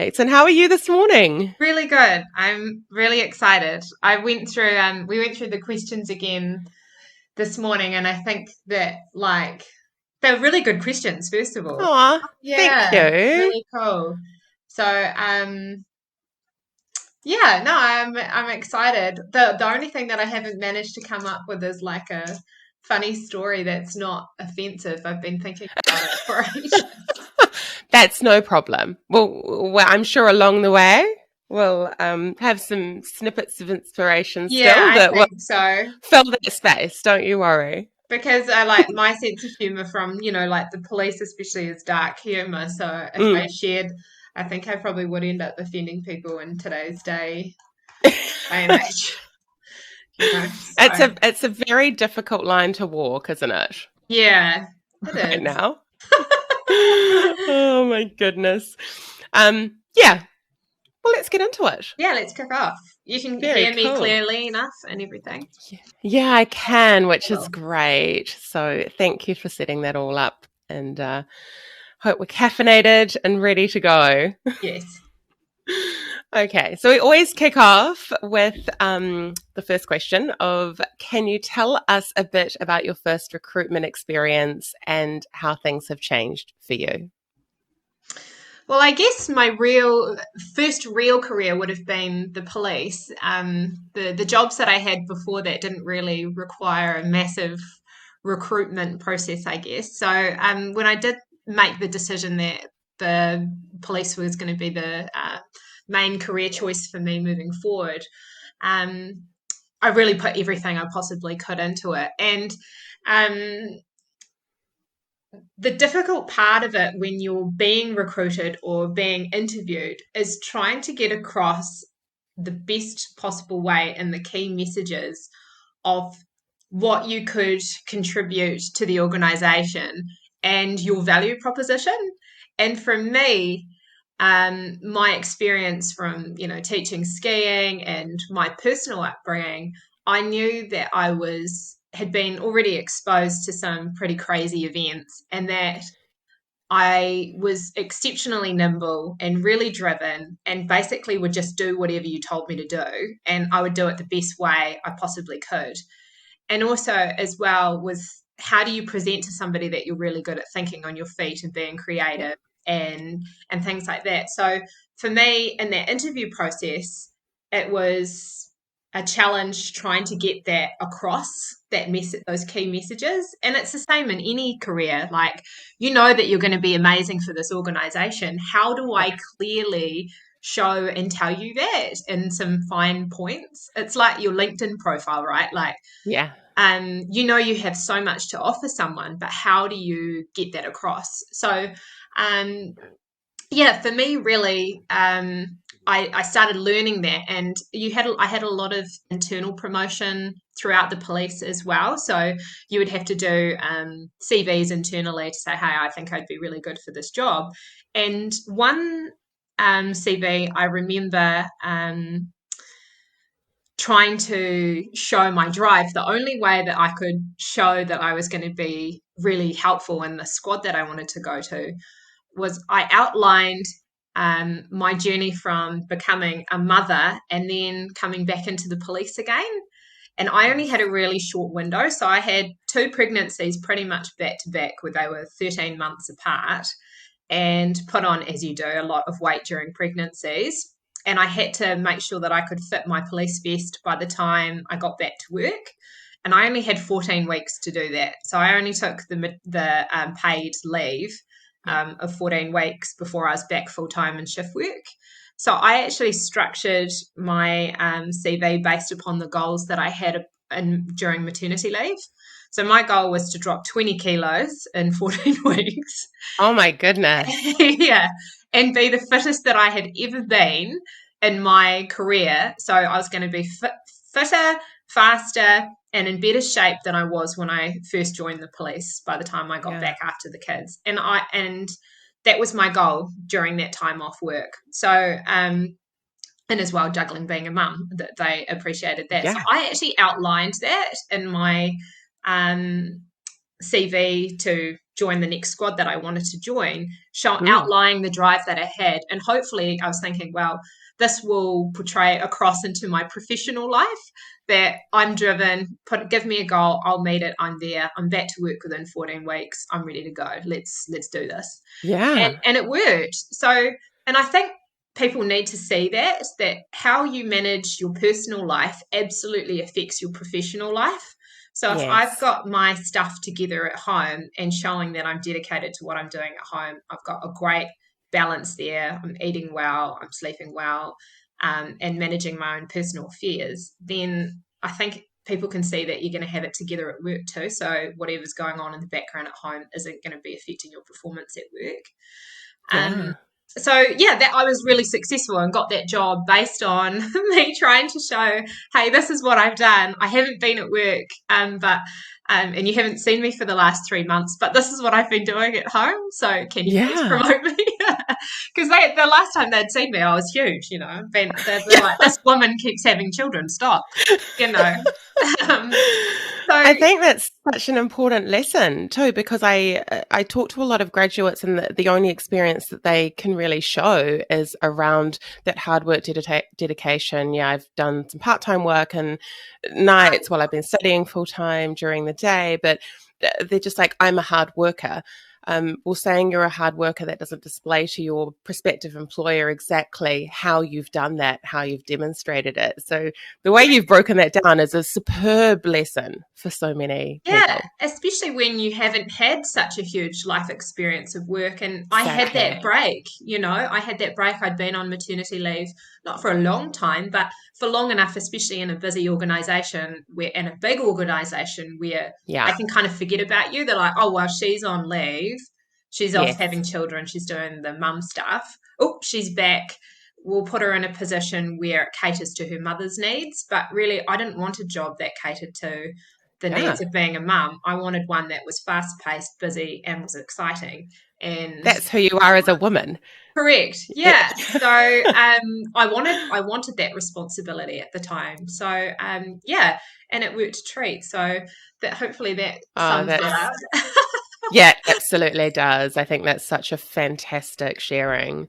Excellent. How are you this morning? Really good. I'm really excited. We went through the questions again this morning, and I think that they're really good questions, first of all. Aw, thank Yeah, you. really cool. So, yeah, no, I'm excited. The only thing that I haven't managed to come up with is like a funny story that's not offensive. I've been thinking about it for ages. That's no problem. Well, I'm sure along the way we'll have some snippets of inspiration Yeah, still I that will think so. fill that space. Don't you worry. Because I like my sense of humor from, like the police especially is dark humor. So if I Mm. shared, I think I probably would end up offending people in today's day and age. So It's a very difficult line to walk, isn't it? yeah, it Right is. now. Oh my goodness. Yeah. Well, let's get into it. Yeah, let's kick off. You can Very hear me cool. clearly enough and everything. Yeah, I can, which is Cool. great. So thank you for setting that all up, and hope we're caffeinated and ready to go. Yes. Okay, so we always kick off with the first question of, can you tell us a bit about your first recruitment experience and how things have changed for you? Well, I guess my first real career would have been the police. The jobs that I had before that didn't really require a massive recruitment process, I guess. So when I did make the decision that the police was going to be the main career choice for me moving forward, I really put everything I possibly could into it. And the difficult part of it when you're being recruited or being interviewed is trying to get across the best possible way and the key messages of what you could contribute to the organization and your value proposition. And for me, my experience from teaching skiing and my personal upbringing, I knew that had been already exposed to some pretty crazy events, and that I was exceptionally nimble and really driven, and basically would just do whatever you told me to do, and I would do it the best way I possibly could. And also, as well, was how do you present to somebody that you're really good at thinking on your feet and being creative and things like that. So for me, in that interview process, it was a challenge trying to get that across, that message, those key messages. And it's the same in any career. Like, that you're going to be amazing for this organization. How do I clearly show and tell you that in some fine points? It's like your LinkedIn profile, right? Like, Yeah. you have so much to offer someone, but how do you get that across? So, yeah, for me, really, I started learning that, and I had a lot of internal promotion throughout the police as well. So you would have to do CVs internally to say, hey, I think I'd be really good for this job. And one CV I remember trying to show my drive. The only way that I could show that I was going to be really helpful in the squad that I wanted to go to was I outlined my journey from becoming a mother and then coming back into the police again. And I only had a really short window. So I had 2 pregnancies pretty much back to back, where they were 13 months apart, and put on, as you do, a lot of weight during pregnancies. And I had to make sure that I could fit my police vest by the time I got back to work. And I only had 14 weeks to do that. So I only took the paid leave of 14 weeks before I was back full-time in shift work. So I actually structured my CV based upon the goals that I had during maternity leave. So my goal was to drop 20 kilos in 14 weeks. Oh my goodness. Yeah. And be the fittest that I had ever been in my career. So I was going to be fitter, faster, and in better shape than I was when I first joined the police by the time I got back after the kids. And that was my goal during that time off work. So and as well, juggling being a mum, that they appreciated that. Yeah. So I actually outlined that in my CV to join the next squad that I wanted to join, outlining the drive that I had. And hopefully I was thinking, well, this will portray across into my professional life that I'm driven, give me a goal, I'll meet it, I'm there, I'm back to work within 14 weeks, I'm ready to go. Let's do this. Yeah. And it worked. So, and I think people need to see that how you manage your personal life absolutely affects your professional life. So if I've Yes. got my stuff together at home and showing that I'm dedicated to what I'm doing at home, I've got a great balance there. I'm eating well, I'm sleeping well, and managing my own personal affairs, then I think people can see that you're going to have it together at work too. So whatever's going on in the background at home isn't going to be affecting your performance at work. Yeah. So yeah, that I was really successful and got that job based on me trying to show, hey, this is what I've done. I haven't been at work, but and you haven't seen me for the last 3 months, but this is what I've been doing at home. So can you please Yeah. promote me? Because the last time they'd seen me, I was huge. They're Yeah. like, this woman keeps having children. Stop. I think that's such an important lesson too, because I talk to a lot of graduates, and the only experience that they can really show is around that hard work, dedication. Yeah, I've done some part-time work and nights while I've been studying full-time during the day, but they're just like, I'm a hard worker. Well, saying you're a hard worker, that doesn't display to your prospective employer exactly how you've done that, how you've demonstrated it. So the way you've broken that down is a superb lesson for so many people. Yeah, especially when you haven't had such a huge life experience of work. And I had that break, I had that break. I'd been on maternity leave, not for a long time, but for long enough, especially in a busy organization in a big organization where they can kind of forget about you. They're like, oh, well, she's on leave. She's off having children. She's doing the mum stuff. Oh, she's back. We'll put her in a position where it caters to her mother's needs. But really, I didn't want a job that catered to the needs of being a mum. I wanted one that was fast-paced, busy, and was exciting. And that's who you are as a woman. Correct. Yeah. So I wanted that responsibility at the time. So yeah, and it worked a treat. So that hopefully that sums it up. Yeah, absolutely does. I think that's such a fantastic sharing.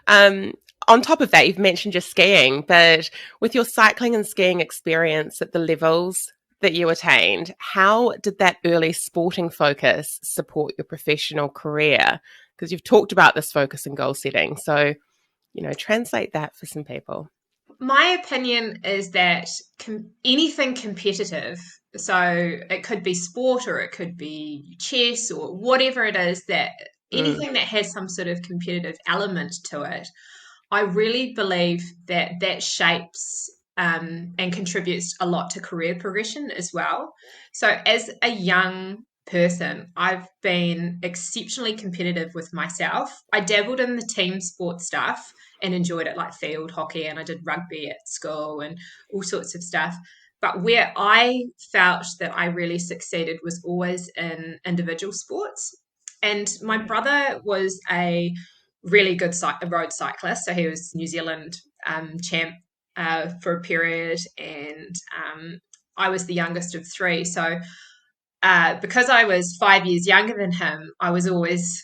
On top of that, you've mentioned your skiing, but with your cycling and skiing experience at the levels that you attained, how did that early sporting focus support your professional career? Because you've talked about this focus and goal setting. So, translate that for some people. My opinion is that anything competitive, so it could be sport or it could be chess or whatever it is, that anything that has some sort of competitive element to it, I really believe that shapes and contributes a lot to career progression as well. So as a young person, I've been exceptionally competitive with myself. I dabbled in the team sport stuff and enjoyed it, like field hockey, and I did rugby at school and all sorts of stuff. But where I felt that I really succeeded was always in individual sports. And my brother was a really good road cyclist. So he was New Zealand champ for a period, and I was the youngest of three. So because I was 5 years younger than him, I was always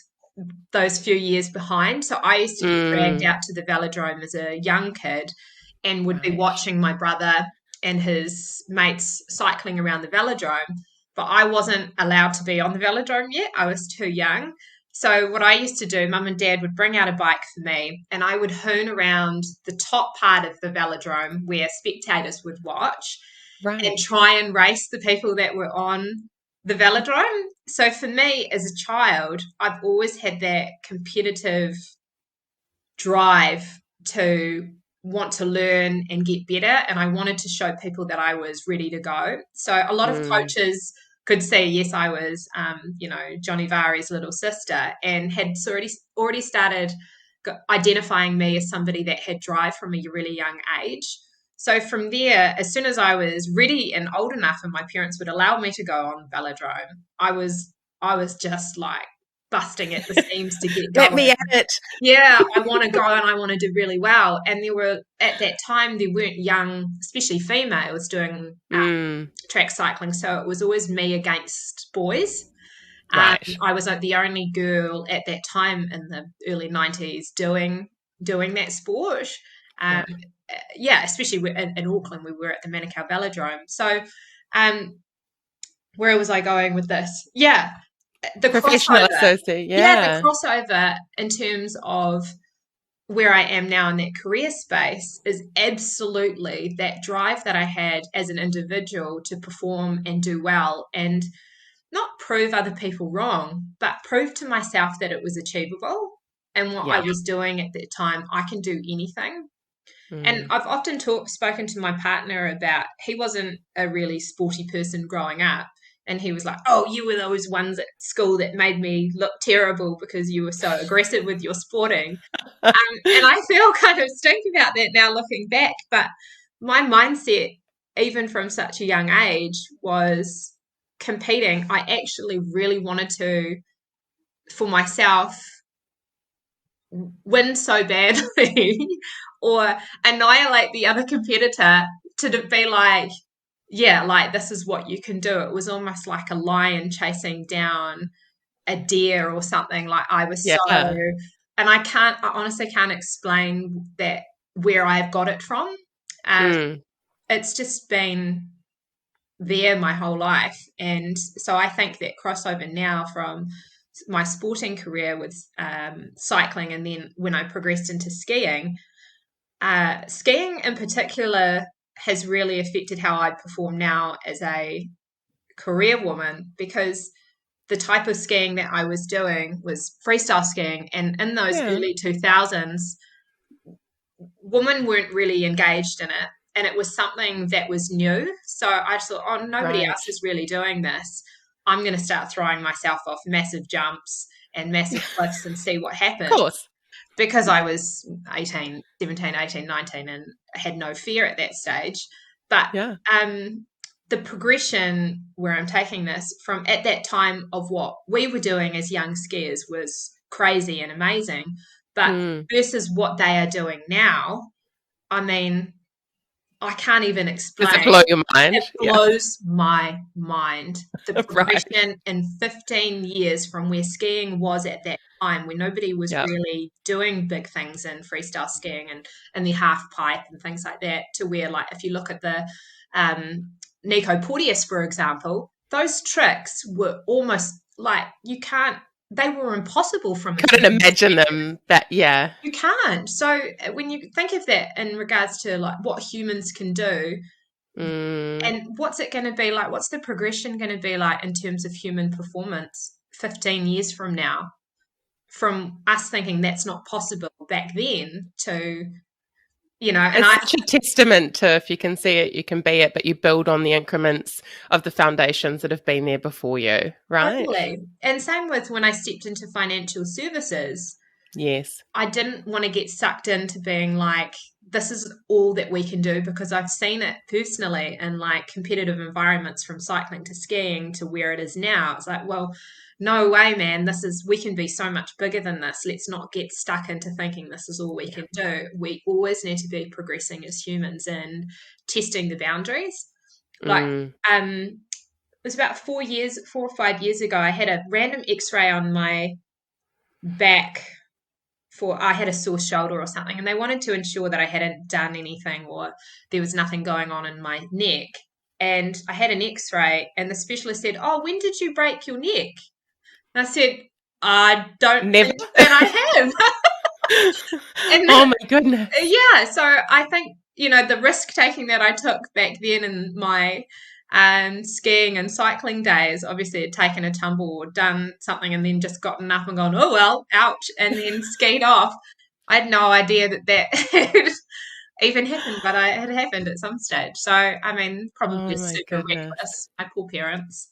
those few years behind. So I used to get dragged out to the velodrome as a young kid and would be watching my brother and his mates cycling around the velodrome. But I wasn't allowed to be on the velodrome yet. I was too young. So what I used to do, mum and dad would bring out a bike for me, and I would hoon around the top part of the velodrome where spectators would watch and try and race the people that were on the velodrome. So for me as a child, I've always had that competitive drive to want to learn and get better, and I wanted to show people that I was ready to go. So a lot of coaches could see, yes, I was, Johnny Vahry's little sister, and had already started identifying me as somebody that had drive from a really young age. So from there, as soon as I was ready and old enough and my parents would allow me to go on velodrome, I was just like busting at the seams to get going. Let me at it. Yeah, I want to go and I want to do really well. And at that time, there weren't young, especially females, doing track cycling. So it was always me against boys. Right. I was like the only girl at that time in the early 90s doing that sport. Um, Yeah. yeah, especially in Auckland, we were at the Manukau Velodrome. So, where was I going with this? Yeah, the Professional crossover. associate. Yeah, the Yeah. crossover in terms of where I am now in that career space is absolutely that drive that I had as an individual to perform and do well and not prove other people wrong, but prove to myself that it was achievable and what I Yeah. was doing at that time. I can do anything. And Mm. I've often spoken to my partner about he wasn't a really sporty person growing up. And he was like, oh, you were those ones at school that made me look terrible because you were so aggressive with your sporting. And I feel kind of stink about that now looking back. But my mindset, even from such a young age, was competing. I actually really wanted to, for myself, win so badly or annihilate the other competitor to be like, yeah, like this is what you can do. It was almost like a lion chasing down a deer or something. Like I was so, Yeah. and I honestly can't explain that where I've got it from. Mm. It's just been there my whole life. And so I think that crossover now from my sporting career with cycling and then when I progressed into skiing, skiing in particular has really affected how I perform now as a career woman because the type of skiing that I was doing was freestyle skiing. And in those Yeah. early 2000s, women weren't really engaged in it. And it was something that was new. So I just thought, oh, nobody Right. else is really doing this. I'm going to start throwing myself off massive jumps and massive cliffs and see what Of happens. course. Because I was 18, 17, 18, 19 and had no fear at that stage. But Yeah. the progression where I'm taking this from at that time of what we were doing as young skiers was crazy and amazing. But Mm. versus what they are doing now, I mean, I can't even Does it explain. blow your mind? It Yeah. blows my mind. The Right. progression in 15 years from where skiing was at that time, when nobody was Yeah. really doing big things in freestyle skiing and the half pipe and things like that, to where, like, if you look at the Nico Porteous, for example, those tricks were almost like they were impossible from a Couldn't human imagine perspective. them. That. Yeah. You can't. So when you think of that in regards to like what humans can do, Mm. and what's it going to be like? What's the progression going to be like in terms of human performance 15 years from now? From us thinking that's not possible back then to, and It's I such a testament to if you can see it, you can be it, but you build on the increments of the foundations that have been there before you, right? totally. And same with when I stepped into financial services. Yes. I didn't want to get sucked into being like, this is all that we can do because I've seen it personally in like competitive environments from cycling to skiing to where it is now. It's like, well, no way, man. We can be so much bigger than this. Let's not get stuck into thinking this is all we Yeah. can do. We always need to be progressing as humans and testing the boundaries. Like, Mm. it was about 4 or 5 years ago, I had a random x-ray on my back I had a sore shoulder or something, and they wanted to ensure that I hadn't done anything or there was nothing going on in my neck. And I had an X-ray, and the specialist said, "Oh, when did you break your neck?" And I said, "I don't Never. think that I have." And Oh my goodness. yeah, so I think the risk taking that I took back then in my skiing and cycling days, obviously had taken a tumble or done something and then just gotten up and gone, oh well, ouch, and then skied off. I had no idea that had even happened, but it had happened at some stage. So I mean, probably Oh my super goodness. reckless. My poor parents.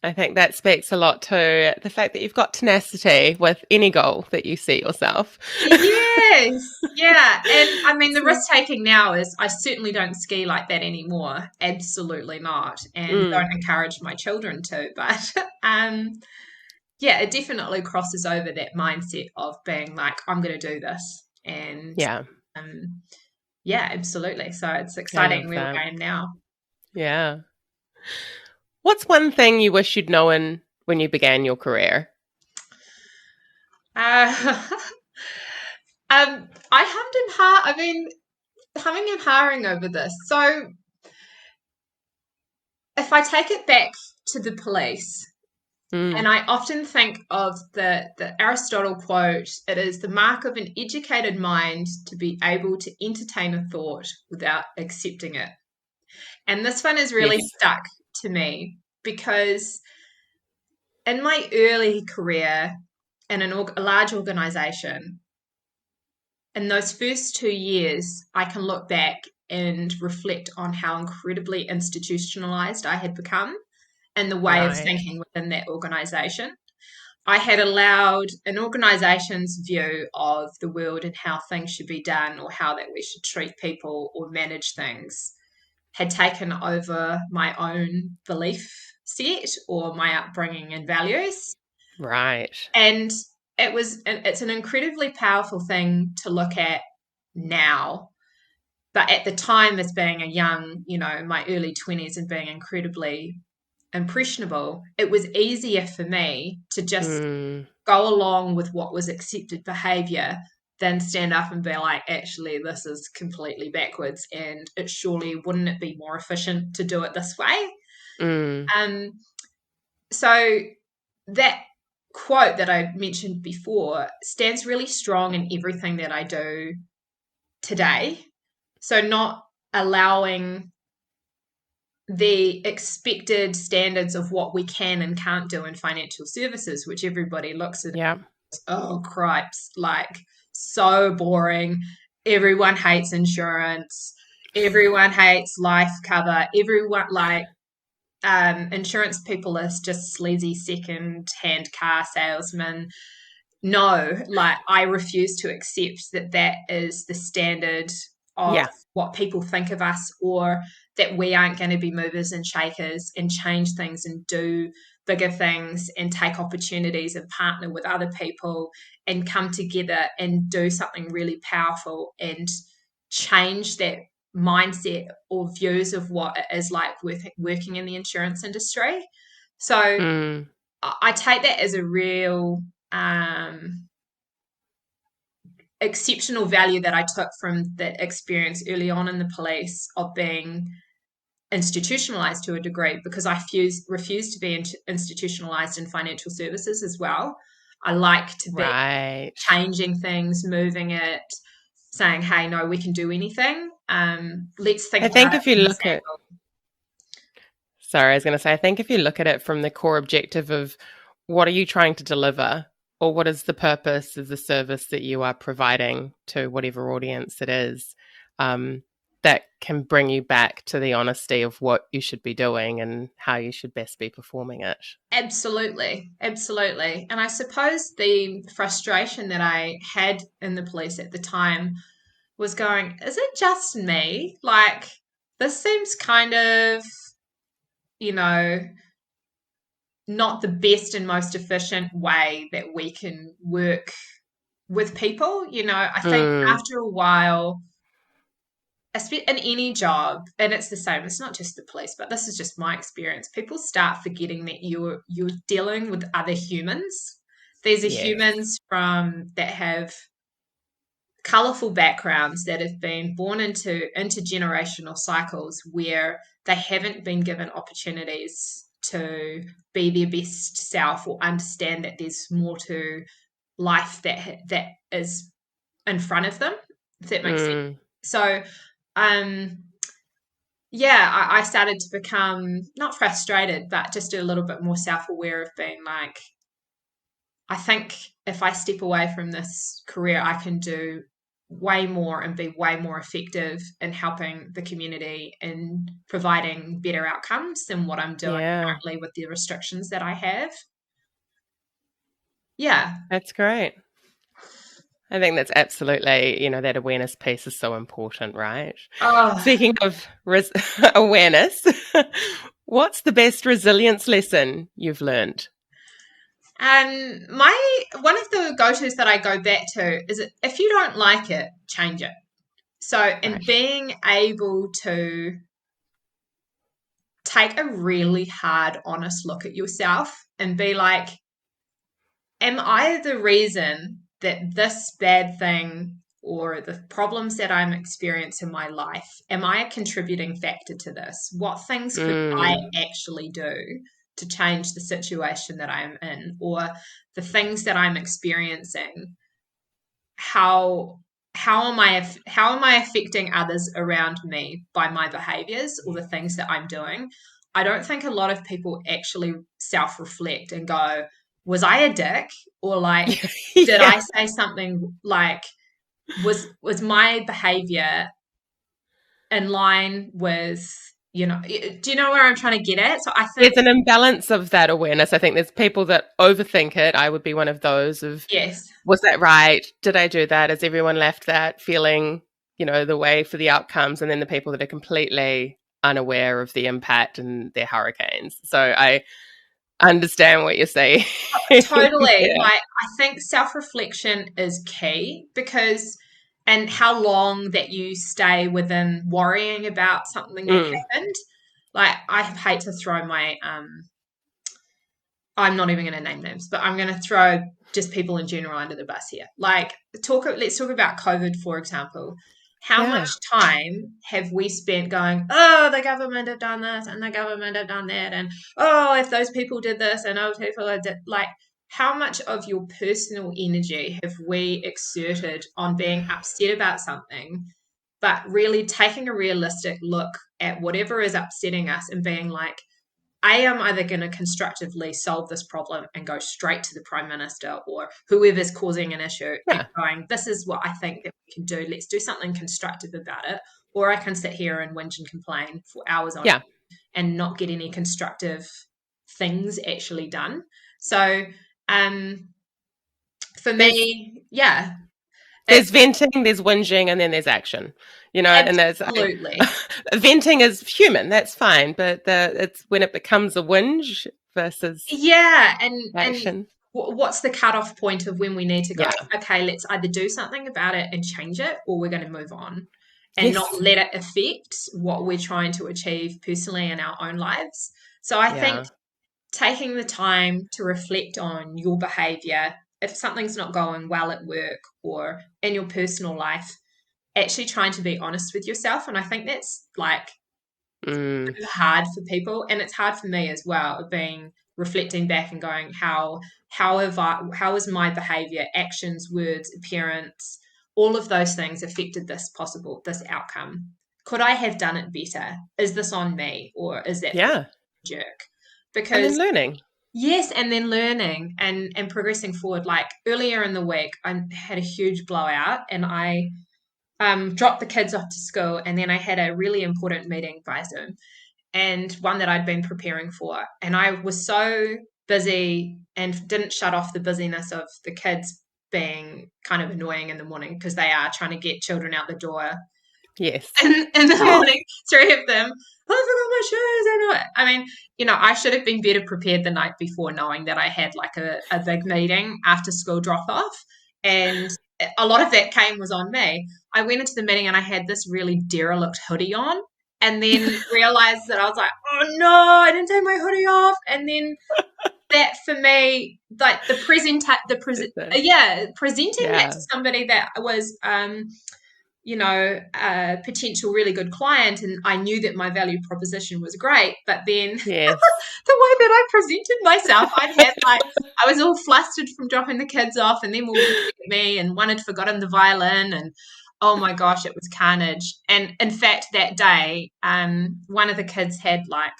I think that speaks a lot to the fact that you've got tenacity with any goal that you see yourself. Yes, yeah. And I mean, the So, risk taking now is I certainly don't ski like that anymore. Absolutely not. And mm, don't encourage my children to. But yeah, it definitely crosses over that mindset of being like, I'm going to do this. And yeah, um, yeah, absolutely. So it's I exciting love where we're that. going now. Yeah. What's one thing you wish you'd known when you began your career? I hummed and ha. I've been humming and hawing over this. So if I take it back to the police, and I often think of the Aristotle quote, it is the mark of an educated mind to be able to entertain a thought without accepting it. And this one has really Yes. stuck to me because in my early career in a large organization, in those first 2 years, I can look back and reflect on how incredibly institutionalized I had become and the way of Right. thinking within that organization. I had allowed an organization's view of the world and how things should be done or how that we should treat people or manage things had taken over my own belief set or my upbringing and values. Right. And it's an incredibly powerful thing to look at now. But at the time, as being a young, my early 20s and being incredibly impressionable, it was easier for me to just go along with what was accepted behavior than stand up and be like, actually, this is completely backwards. And wouldn't it be more efficient to do it this way? So that quote that I mentioned before stands really strong in everything that I do today. So not allowing the expected standards of what we can and can't do in financial services, which everybody looks at, Yeah. oh, cripes, like so boring. Everyone hates insurance. Everyone hates life cover. Everyone insurance people are just sleazy second-hand car salesmen. No, I refuse to accept that is the standard of what people think of us, or that we aren't going to be movers and shakers and change things and do bigger things and take opportunities and partner with other people and come together and do something really powerful and change that mindset or views of what it is like working in the insurance industry. So I take that as a real exceptional value that I took from that experience early on in the police of being institutionalized to a degree, because I refuse to be institutionalized in financial services as well. I like to be changing things, moving it, saying, hey, no, we can do anything. Let's think I think about if you it. look at, sorry, I was going to say, I think if you look at it from the core objective of what are you trying to deliver, or what is the purpose of the service that you are providing to whatever audience it is, that can bring you back to the honesty of what you should be doing and how you should best be performing it. Absolutely. Absolutely. And I suppose the frustration that I had in the police at the time was going, is it just me? Like, this seems kind of, not the best and most efficient way that we can work with people. I think after a while, in any job, and it's the same, it's not just the police, but this is just my experience, people start forgetting that you're dealing with other humans. These are humans that have colourful backgrounds, that have been born into intergenerational cycles where they haven't been given opportunities to be their best self or understand that there's more to life that is in front of them, if that makes sense. So I started to become not frustrated, but just a little bit more self-aware of being like, I think if I step away from this career, I can do way more and be way more effective in helping the community and providing better outcomes than what I'm doing currently with the restrictions that I have. Yeah. That's great. I think that's absolutely, that awareness piece is so important, right? Speaking of awareness, what's the best resilience lesson you've learned? One of the go-tos that I go back to is, if you don't like it, change it. So in being able to take a really hard, honest look at yourself and be like, am I the reason that this bad thing or the problems that I'm experiencing in my life, am I a contributing factor to this? What things could I actually do to change the situation that I'm in, or the things that I'm experiencing? How am I affecting others around me by my behaviors or the things that I'm doing? I don't think a lot of people actually self-reflect and go, was I a dick? Or like, did I say something like, was my behavior in line with, do you know where I'm trying to get at? So I think there's an imbalance of that awareness. I think there's people that overthink it. I would be one of those of, yes, was that right? Did I do that? Has everyone left that feeling, the way for the outcomes? And then the people that are completely unaware of the impact and their hurricanes. So I understand what you're saying. totally. Yeah. Like, I think self-reflection is key and how long that you stay within worrying about something that happened. Like, I hate to throw I'm not even going to name names, but I'm going to throw just people in general under the bus here. Like, let's talk about COVID, for example. How much time have we spent going, oh, the government have done this and the government have done that, and oh, if those people did this and those people did, like, how much of your personal energy have we exerted on being upset about something, but really taking a realistic look at whatever is upsetting us and being like, I am either going to constructively solve this problem and go straight to the Prime Minister or whoever's causing an issue and going, this is what I think that we can do. Let's do something constructive about it. Or I can sit here and whinge and complain for hours on end and not get any constructive things actually done. So for me, there's venting, there's whinging, and then there's action. Absolutely. Venting is human, that's fine, but it's when it becomes a whinge versus and action. What's the cutoff point of when we need to go, okay, let's either do something about it and change it, or we're going to move on and not let it affect what we're trying to achieve personally in our own lives. So I think taking the time to reflect on your behavior, if something's not going well at work or in your personal life, actually trying to be honest with yourself. And I think that's like hard for people, and it's hard for me as well, being reflecting back and going, how is my behavior, actions, words, appearance, all of those things affected this outcome? Could I have done it better? Is this on me, or is that jerk? Because and then learning. Yes, and then learning and progressing forward. Like, earlier in the week, I had a huge blowout, and I dropped the kids off to school, and then I had a really important meeting by Zoom, and one that I'd been preparing for. And I was so busy and didn't shut off the busyness of the kids being kind of annoying in the morning, because they are trying to get children out the door. Yes. In the morning, 3 of them, I forgot my shoes. I mean, I should have been better prepared the night before, knowing that I had like a big meeting after school drop off. And a lot of that was on me. I went into the meeting and I had this really derelict hoodie on, and then realized that I was like, oh no, I didn't take my hoodie off. And then that, for me, like presenting that to somebody that was a potential really good client, and I knew that my value proposition was great, but then the way that I presented myself, I was all flustered from dropping the kids off, and then all looking at me, and one had forgotten the violin, and oh my gosh, it was carnage. And in fact, that day, one of the kids had like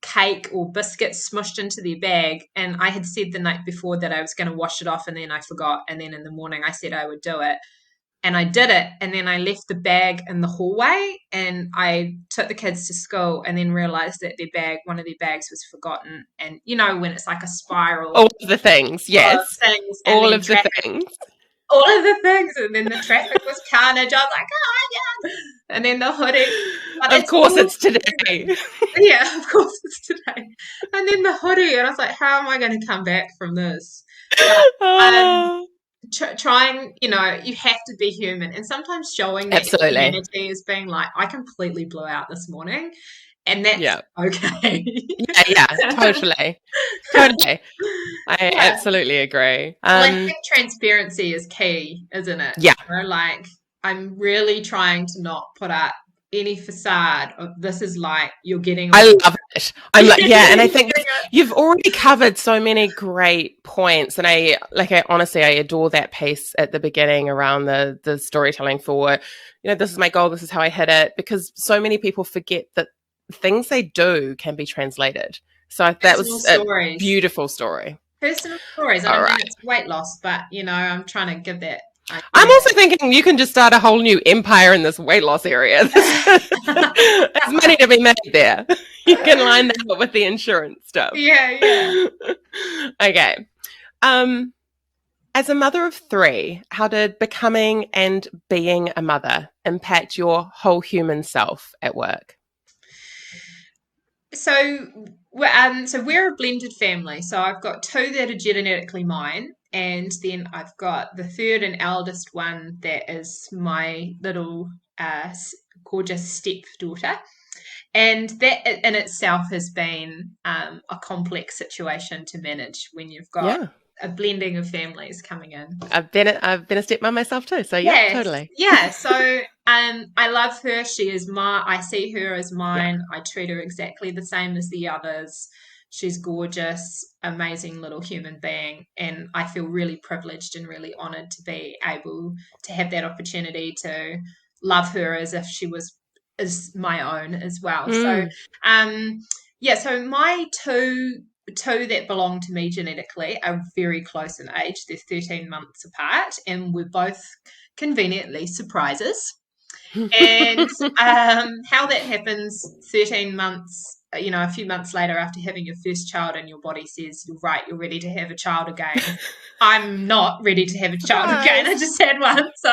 cake or biscuits smushed into their bag, and I had said the night before that I was going to wash it off, and then I forgot, and then in the morning I said I would do it. And I did it, and then I left the bag in the hallway, and I took the kids to school, and then realized that one of their bags was forgotten. And when it's like a spiral. All of the things, yes. All of the things. All of the things. And then the traffic was carnage. I was like, oh, yeah. And then the hoodie. Of course it's today. Yeah, of course it's today. And then the hoodie, and I was like, how am I going to come back from this? Trying, you have to be human, and sometimes showing that humanity is being like, I completely blew out this morning, and that's Yeah. okay. Yeah, totally. Totally. I Yeah. absolutely agree. Well, I think transparency is key, isn't it? Yeah, Like I'm really trying to not put up any facade of this is like you're getting I on. love it. I'm like, yeah, and I think you've already covered so many great points, and I honestly I adore that piece at the beginning around the storytelling for, this is my goal, this is how I hit it, because so many people forget that things they do can be translated. So that Personal was a stories. beautiful story. Personal stories. And All I mean, right. it's weight loss, but I'm trying to give that. I'm also thinking you can just start a whole new empire in this weight loss area. There's money to be made there. You can line that up with the insurance stuff. Yeah. Okay. As a mother of 3, how did becoming and being a mother impact your whole human self at work? So we're a blended family. So I've got 2 that are genetically mine, and then I've got the third and eldest one that is my little gorgeous stepdaughter. And that in itself has been a complex situation to manage when you've got Yeah. a blending of families coming in. I've been a stepmom myself too. So yeah, Yes, totally. yeah. So I love her. She is I see her as Yeah. mine. I treat her exactly the same as the others. She's gorgeous, amazing little human being, and I feel really privileged and really honored to be able to have that opportunity to love her as if she was as my own as well. So Mm. so my two that belong to me genetically are very close in age. They're 13 months apart, and we're both conveniently surprises. And how that happens 13 months, a few months later after having your first child, and your body says, you're right, you're ready to have a child again. I'm not ready to have a child again. I just had one. So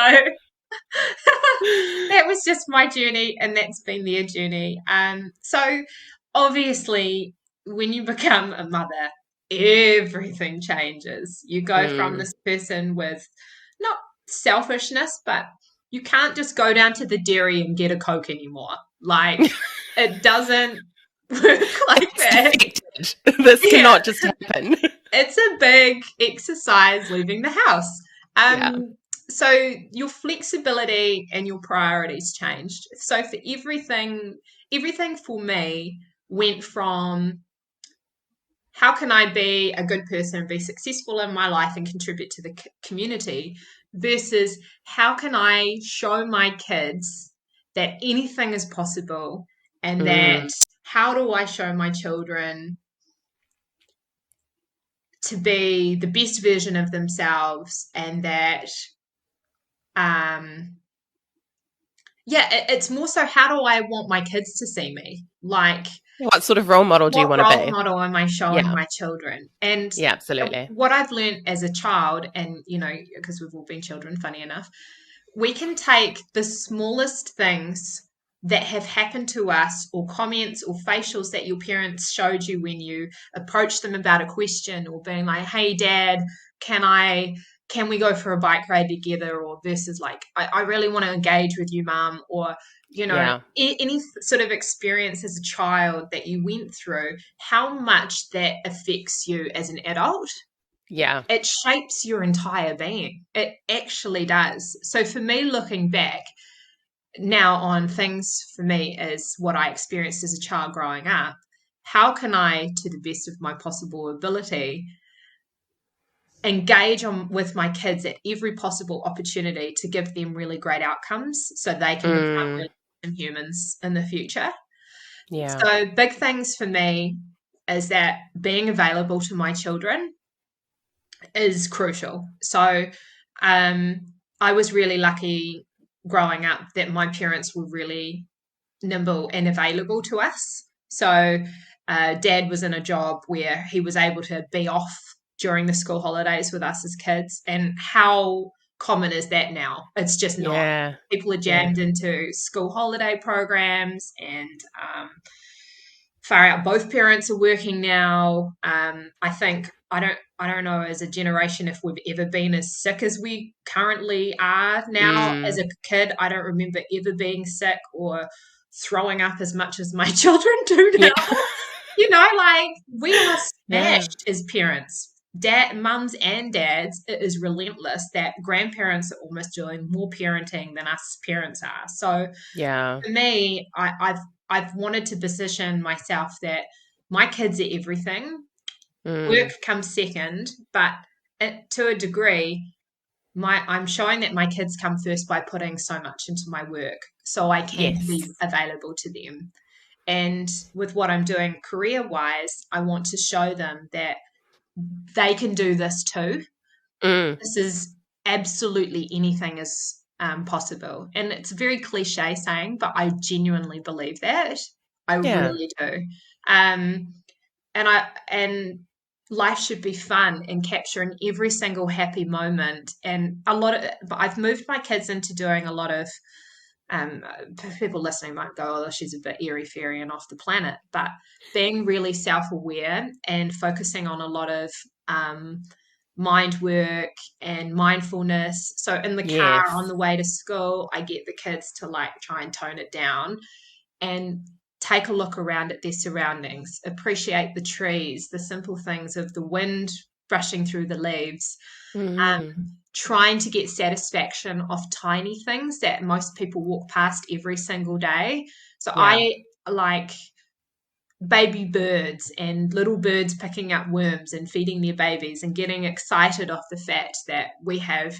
that was just my journey, and that's been their journey. So obviously, when you become a mother, everything changes. You go from this person with not selfishness, but you can't just go down to the dairy and get a Coke anymore. Like, it doesn't work like that. Defected. This cannot just happen. It's a big exercise leaving the house. Yeah. So your flexibility and your priorities changed. So for everything for me went from how can I be a good person and be successful in my life and contribute to the community versus how can I show my kids that anything is possible, and that how do I show my children to be the best version of themselves, and that it's more so how do I want my kids to see me? Like, what sort of role model do you want to role be? model am I showing my children? And yeah, absolutely. what I've learned as a child, and because we've all been children, funny enough, we can take the smallest things that have happened to us, or comments or facials that your parents showed you when you approached them about a question, or being like, hey dad, can we go for a bike ride together, or versus like, I really want to engage with you mom, or any sort of experience as a child that you went through, how much that affects you as an adult. Yeah. It shapes your entire being. It actually does. So for me, looking back now on things for me is what I experienced as a child growing up, how can I, to the best of my possible ability, engage with my kids at every possible opportunity to give them really great outcomes so they can become really awesome humans in the future. Yeah. So big things for me is that being available to my children is crucial. So I was really lucky growing up that my parents were really nimble and available to us. So dad was in a job where he was able to be off during the school holidays with us as kids. And how common is that now? It's just not. People are jammed into school holiday programs, and far out, both parents are working now. I think I don't know as a generation if we've ever been as sick as we currently are now. As a kid, I don't remember ever being sick or throwing up as much as my children do now. Yeah. You know, like we are Yeah. smashed as parents. Mums and dads, it is relentless that grandparents are almost doing more parenting than us parents are. So Yeah. for me, I've wanted to position myself that my kids are everything. Work comes second, but to a degree, I'm showing that my kids come first by putting so much into my work, so I can Yes. be available to them. And with what I'm doing career wise, I want to show them that they can do this too. This is absolutely anything is possible. And it's a very cliche saying, but I genuinely believe that. I Yeah. really do. And life should be fun and capturing every single happy moment. And but I've moved my kids into doing a lot of people listening might go, oh, she's a bit airy fairy and off the planet, but being really self-aware and focusing on a lot of mind work and mindfulness. So in the car Yes. on the way to school, I get the kids to like try and tone it down and take a look around at their surroundings, appreciate the trees, the simple things of the wind brushing through the leaves, trying to get satisfaction off tiny things that most people walk past every single day. So Yeah. I like baby birds and little birds picking up worms and feeding their babies and getting excited off the fact that we have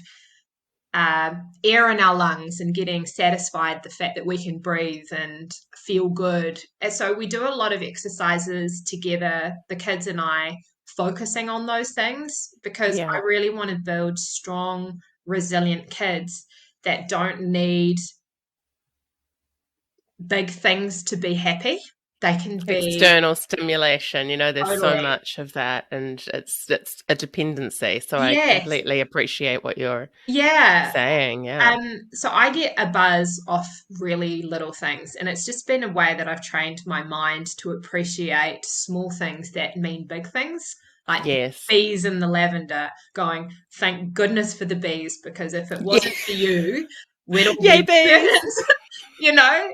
air in our lungs and getting satisfied the fact that we can breathe and feel good. And so we do a lot of exercises together, the kids and I, focusing on those things because I really want to build strong, resilient kids that don't need big things to be happy. They can be External stimulation, there's so totally. much of that, and it's a dependency. So I Yes. completely appreciate what you're Yeah. saying. Yeah. So I get a buzz off really little things, and it's just been a way that I've trained my mind to appreciate small things that mean big things, like Yes. bees in the lavender, going, thank goodness for the bees, because if it Yeah. wasn't for you, we'd all Yay, be bees!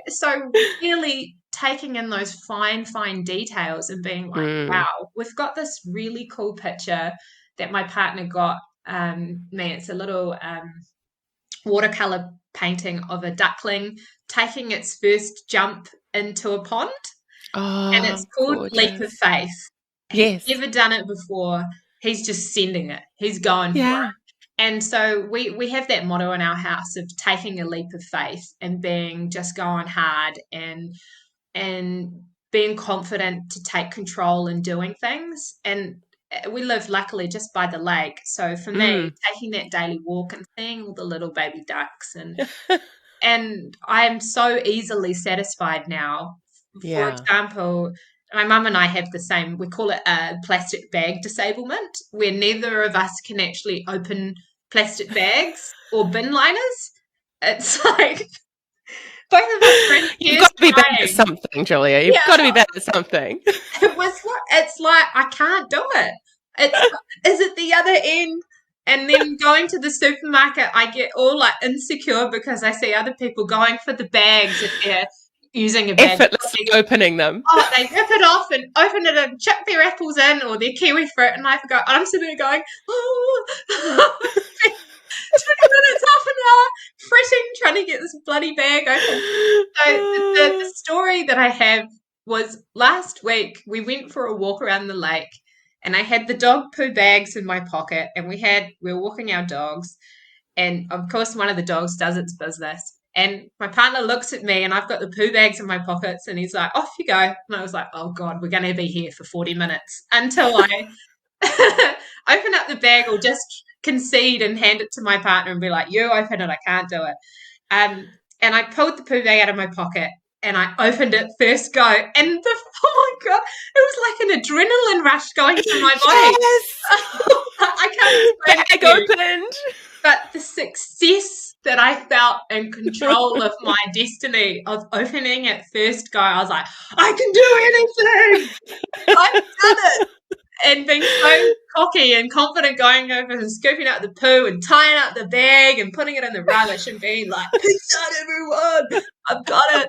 So really taking in those fine details and being like, wow, we've got this really cool picture that my partner got me. It's a little watercolor painting of a duckling taking its first jump into a pond, and it's called Leap of Gorgeous. Faith. Yes. He's never done it before. He's just sending it. He's going for it. And so we have that motto in our house of taking a leap of faith and being just going hard and being confident to take control and doing things. And we live luckily just by the lake. So for me, taking that daily walk and seeing all the little baby ducks and I am so easily satisfied now. For example, my mum and I have the same, we call it a plastic bag disablement, where neither of us can actually open plastic bags or bin liners. It's like both of us are in You've got to be bad at crying. something, Julia. You've got to be bad at something. It's like I can't do it. Is it the other end? And then going to the supermarket, I get all like insecure because I see other people going for the bags if they're using a bag. Effortlessly opening them. Oh, they rip it off and open it and chuck their apples in or their kiwi fruit, and I'm sitting there going, oh, 20 minutes, half an hour, fretting, trying to get this bloody bag open. So the story that I have was last week we went for a walk around the lake, and I had the dog poo bags in my pocket, and we were walking our dogs, and of course one of the dogs does its business. And my partner looks at me and I've got the poo bags in my pockets and he's like, off you go. And I was like, oh God, we're going to be here for 40 minutes until I open up the bag or just concede and hand it to my partner and be like, you open it, I can't do it. And I pulled the poo bag out of my pocket and I opened it first go. And oh my God, it was like an adrenaline rush going through my body. Yes! I can't explain Bag opened. But the success that I felt in control of my destiny of opening at first go, I was like, I can do anything. I've done it. And being so cocky and confident going over and scooping out the poo and tying up the bag and putting it in the rubbish and being like, peace out everyone, I've got it.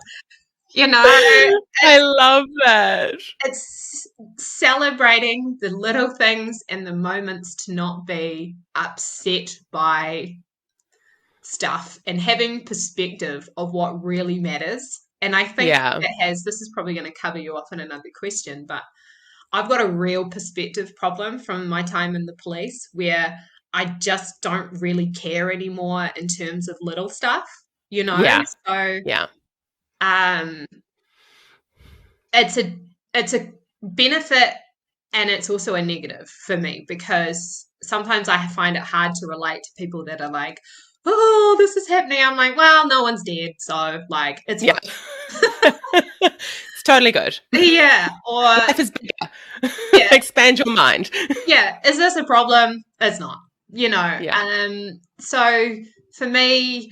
You know, I love that. it's celebrating the little things and the moments to not be upset by stuff and having perspective of what really matters. And I think Yeah. this is probably going to cover you off in another question, but I've got a real perspective problem from my time in the police where I just don't really care anymore in terms of little stuff, you know? Yeah. So Yeah. um it's a benefit and it's also a negative for me because sometimes I find it hard to relate to people that are like, oh, this is happening. I'm like, well, no one's dead, so like it's Yeah. fine. It's totally good. Yeah, or Life is bigger. yeah, Expand your mind. yeah. Is this a problem? It's not, you know. Yeah. So for me,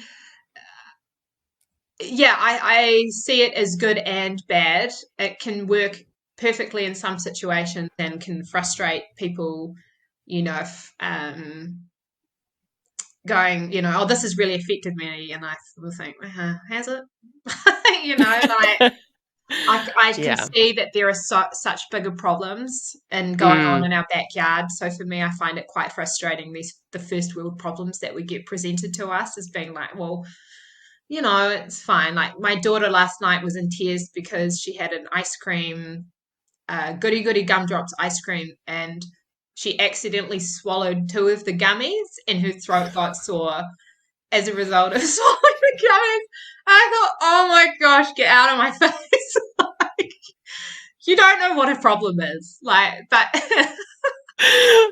yeah, I see it as good and bad. It can work perfectly in some situations and can frustrate people, you know, if, going, you know, oh, this has really affected me. And I will think, has it? You know, like I can Yeah. see that there are such bigger problems and going on Mm. in our backyard. So for me, I find it quite frustrating, the first world problems that we get presented to us as being like, well, you know, it's fine. Like my daughter last night was in tears because she had an ice cream, goody goody gumdrops ice cream, and she accidentally swallowed two of the gummies and her throat got sore as a result of swallowing the gummies. I thought, oh my gosh, get out of my face. Like, you don't know what a problem is. Like, but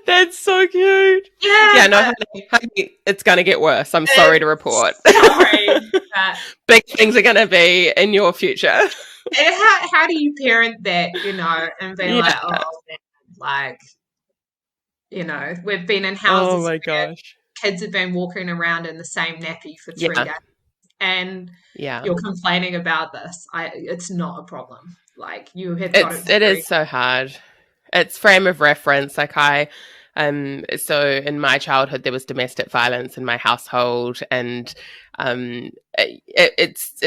That's so cute. yeah, Yeah, no, honey, it's going to get worse. I'm sorry to report. Sorry. But Big things are going to be in your future. how do you parent that, you know, and be Yeah. like, oh, man, like, you know, we've been in Oh houses my where gosh. kids have been walking around in the same nappy for 3 Yeah. days and Yeah. you're complaining about this. It's not a problem. Like you have got it It very is so hard. It's frame of reference. Like so in my childhood there was domestic violence in my household, and it's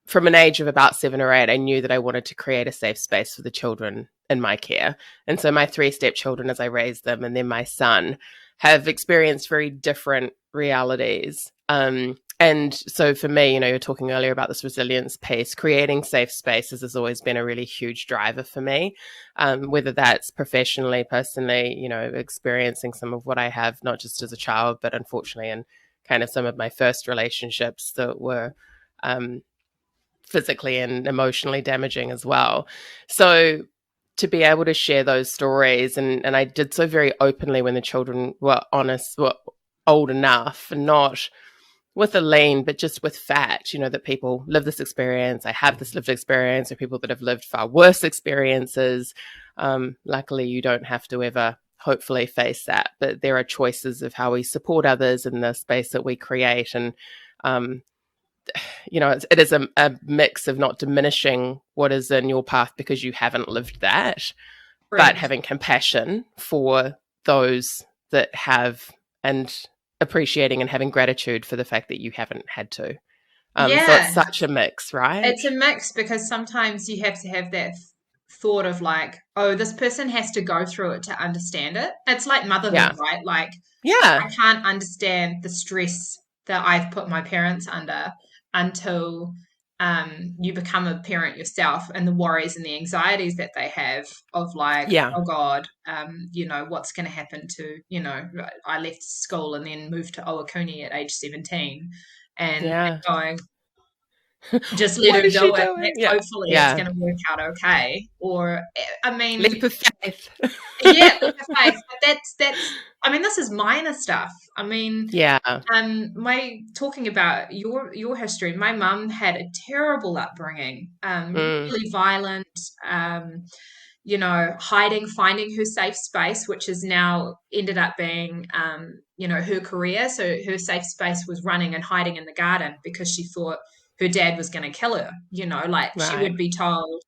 from an age of about 7 or 8, I knew that I wanted to create a safe space for the children in my care. And so my 3 stepchildren, as I raised them, and then my son, have experienced very different realities. And so for me, you know, you're talking earlier about this resilience piece, creating safe spaces has always been a really huge driver for me, whether that's professionally, personally, you know, experiencing some of what I have, not just as a child, but unfortunately in kind of some of my first relationships that were physically and emotionally damaging as well. So to be able to share those stories, and I did so very openly when the children were honest, were old enough, and not with a lean, but just with fact, you know, that people live this experience. I have this lived experience, or people that have lived far worse experiences. Luckily, you don't have to ever hopefully face that, but there are choices of how we support others in the space that we create. And you know, it is a mix of not diminishing what is in your path because you haven't lived that, but having compassion for those that have, and appreciating and having gratitude for the fact that you haven't had to. So it's such a mix, right? It's a mix because sometimes you have to have that thought of like, oh, this person has to go through it to understand it. It's like motherhood, right? Like, Yeah. I can't understand the stress that I've put my parents under until you become a parent yourself, and the worries and the anxieties that they have of like, oh God, you know, what's going to happen to, you know, I left school and then moved to Owakuni at age 17 and going, just let What her is she do it. doing? Hopefully it's going to work out okay. Or, I mean, leap of faith. yeah, leap of faith. But that's. I mean, this is minor stuff. I mean, my talking about your history. My mum had a terrible upbringing. Really violent. You know, finding her safe space, which has now ended up being, you know, her career. So her safe space was running and hiding in the garden because she thought her dad was going to kill her. You know, like she would be told,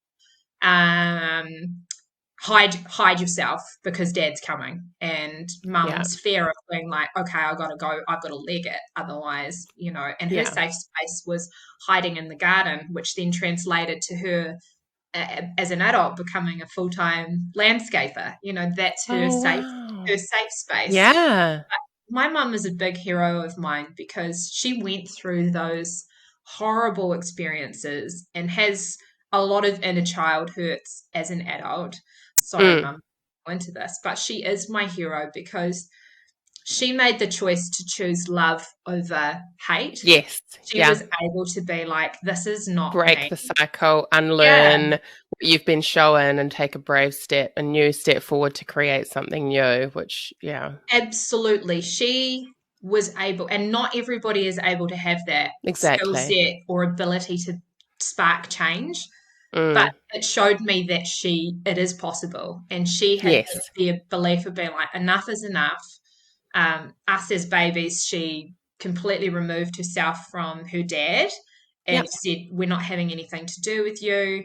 hide yourself because dad's coming, and Yeah. mum's fear of being like, okay, I've got to leg it otherwise, and her Yeah. safe space was hiding in the garden, which then translated to her as an adult becoming a full-time landscaper. That's her Wow. her safe space. Yeah. My mum is a big hero of mine because she went through those horrible experiences and has a lot of inner child hurts as an adult. Sorry, mum, go into this, but she is my hero because she made the choice to choose love over hate. Yes. She Yeah. was able to be like, this is not Break me. the cycle, unlearn Yeah. what you've been shown, and take a brave step, a new step forward to create something new, which, yeah. Absolutely. She was able, and not everybody is able to have that skill Exactly. set or ability to spark change. But Mm. it showed me that it is possible. And she had Yes. the belief of being like, enough is enough. Us as babies, she completely removed herself from her dad and Yep. said, we're not having anything to do with you.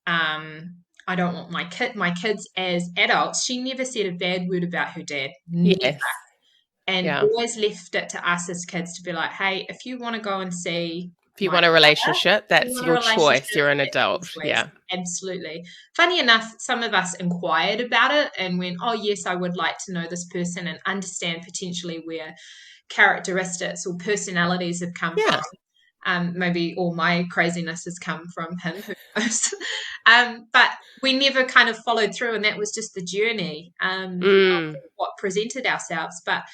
I don't want my kids as adults. She never said a bad word about her dad. Never. Yes. And Yeah. always left it to us as kids to be like, hey, if you want to go and see If you my want a brother, relationship, if you that's want a your choice. relationship, You're an that's your adult. choice. Yeah. Absolutely. Funny enough, some of us inquired about it and went, oh, yes, I would like to know this person and understand potentially where characteristics or personalities have come Yeah. from. Maybe all my craziness has come from him, who knows? But we never kind of followed through, and that was just the journey of what presented ourselves. But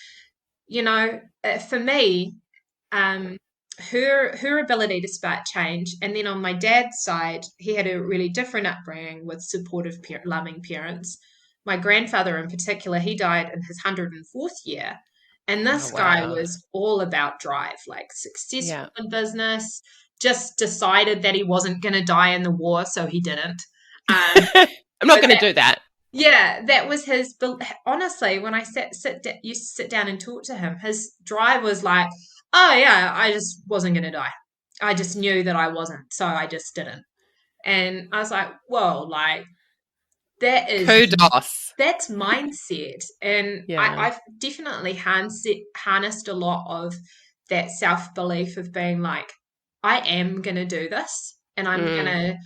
for me, her ability to spark change, and then on my dad's side, he had a really different upbringing with supportive, loving parents. My grandfather, in particular, he died in his 104th year, and this Oh, guy wow. was all about drive, like successful Yeah. in business. Just decided that he wasn't going to die in the war, so he didn't. I'm not going to do that. Yeah, that was his. Honestly, when I used to sit down and talk to him, his drive was like, "Oh yeah, I just wasn't going to die. I just knew that I wasn't, so I just didn't." And I was like, "Whoa, like Kudos. that's mindset." And Yeah. I've definitely harnessed a lot of that self belief of being like, "I am going to do this, and I'm going to."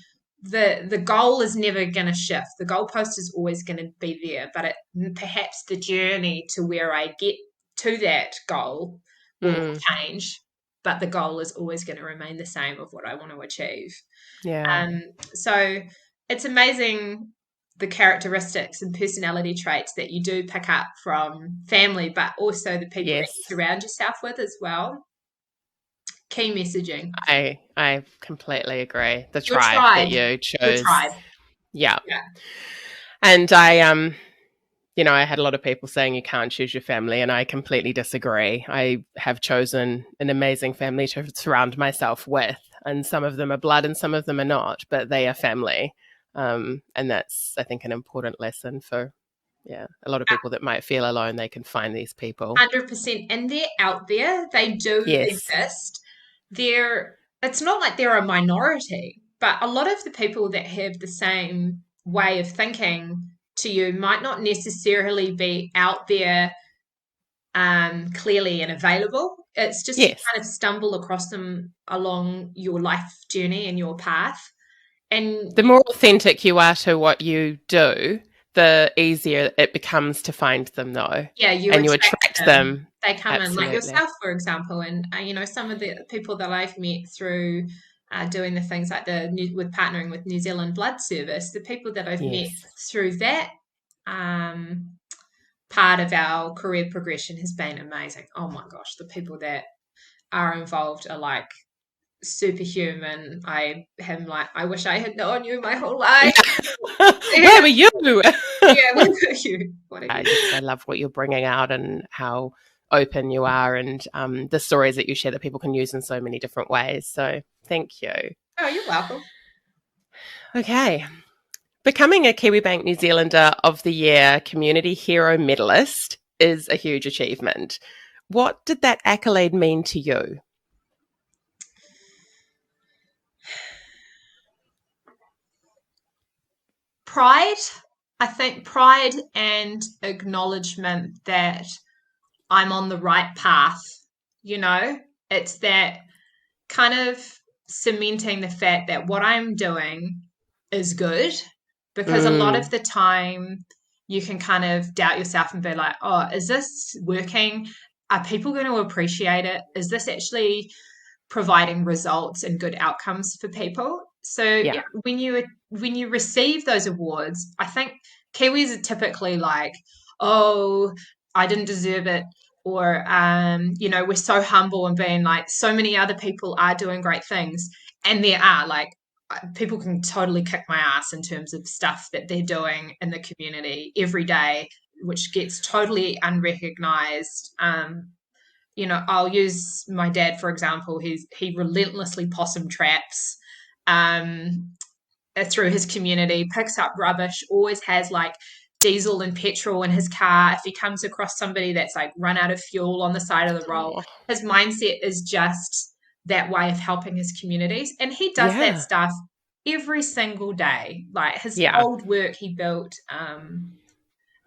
The goal is never going to shift. The goalpost is always going to be there, but perhaps the journey to where I get to that goal will change, but the goal is always going to remain the same of what I want to achieve. Yeah. So it's amazing the characteristics and personality traits that you do pick up from family, but also the people that Yes. you surround yourself with as well. Key messaging. I completely agree. The Your tribe that you Your chose. tribe. Yeah. Yeah. And I had a lot of people saying you can't choose your family, and I completely disagree. I have chosen an amazing family to surround myself with, and some of them are blood and some of them are not, but they are family. And that's, I think, an important lesson for, a lot of people that might feel alone. They can find these people. 100%. And they're out there. They do exist. It's not like they're a minority, but a lot of the people that have the same way of thinking to you might not necessarily be out there clearly and available. It's just you kind of stumble across them along your life journey and your path. And the more authentic you are to what you do, the easier it becomes to find them, though. Yeah, you attract them. They come Absolutely. in, like yourself, for example, and some of the people that I've met through doing the things like with partnering with New Zealand Blood Service, the people that I've met through that part of our career progression has been amazing. Oh my gosh, the people that are involved are like superhuman. I wish I had known you my whole life. Where were you? Yeah, where were you? I love what you're bringing out and how open you are, and the stories that you share that people can use in so many different ways. So thank you. Oh, you're welcome. Okay. Becoming a Kiwibank New Zealander of the Year Community Hero medalist is a huge achievement. What did that accolade mean to you? Pride, I think pride and acknowledgement that I'm on the right path, it's that kind of cementing the fact that what I'm doing is good, because a lot of the time you can kind of doubt yourself and be like, oh, is this working? Are people going to appreciate it? Is this actually providing results and good outcomes for people? So yeah, when you receive those awards, I think Kiwis are typically like, oh, I didn't deserve it, or we're so humble and being like, so many other people are doing great things, and there are like people can totally kick my ass in terms of stuff that they're doing in the community every day, which gets totally unrecognized. I'll use my dad, for example. He relentlessly possum traps through his community, picks up rubbish, always has like diesel and petrol in his car. If he comes across somebody that's like run out of fuel on the side of the road, his mindset is just that way of helping his communities. And he does that stuff every single day. Like his old work, he built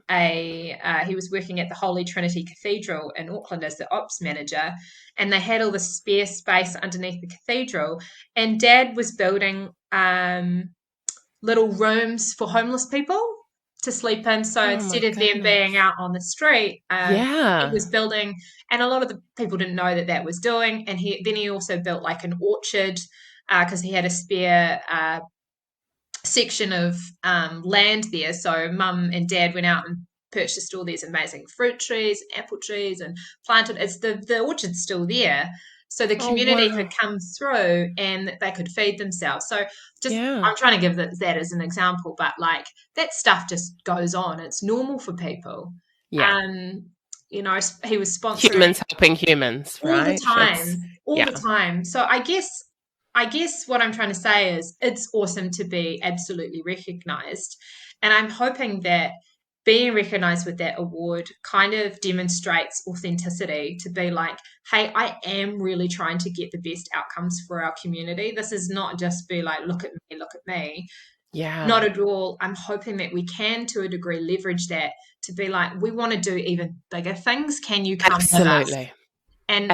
he was working at the Holy Trinity Cathedral in Auckland as the ops manager, and they had all the spare space underneath the cathedral, and Dad was building little rooms for homeless people to sleep in. So instead of them being out on the street, he was building, and a lot of the people didn't know that was doing. And he also built like an orchard because he had a spare section of land there. So Mum and Dad went out and purchased all these amazing fruit trees, apple trees, and planted. The orchard's still there. So the community could come through and they could feed themselves. So I'm trying to give that as an example, but like that stuff just goes on. It's normal for people. Yeah. He was sponsoring humans helping humans, all right? The time. So I guess what I'm trying to say is it's awesome to be absolutely recognized. And I'm hoping that being recognized with that award kind of demonstrates authenticity, to be like, hey, I am really trying to get the best outcomes for our community. This is not just be like, look at me. Yeah. Not at all. I'm hoping that we can, to a degree, leverage that to be like, we want to do even bigger things. Can you come with us? And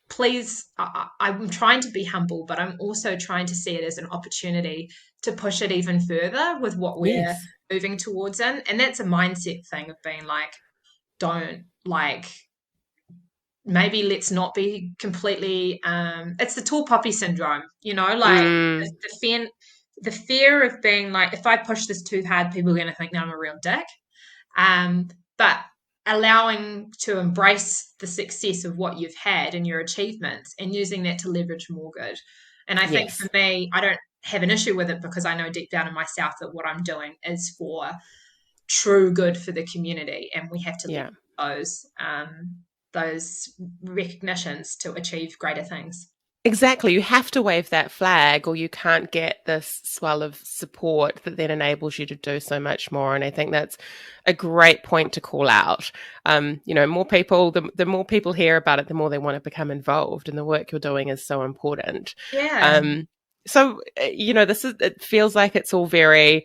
please, I'm trying to be humble, but I'm also trying to see it as an opportunity to push it even further with what we're moving towards in. And that's a mindset thing of being like, don't like, maybe let's not be completely, it's the tall poppy syndrome, the fear of being like, if I push this too hard, people are going to think that I'm a real dick. But allowing to embrace the success of what you've had and your achievements and using that to leverage more good. And I think for me, I don't have an issue with it because I know deep down in myself that what I'm doing is for true good for the community, and we have to leverage those recognitions to achieve greater things. Exactly. You have to wave that flag, or you can't get this swell of support that then enables you to do so much more. And I think that's a great point to call out. More people, the more people hear about it, the more they want to become involved. And the work you're doing is so important. Yeah. It feels like it's all very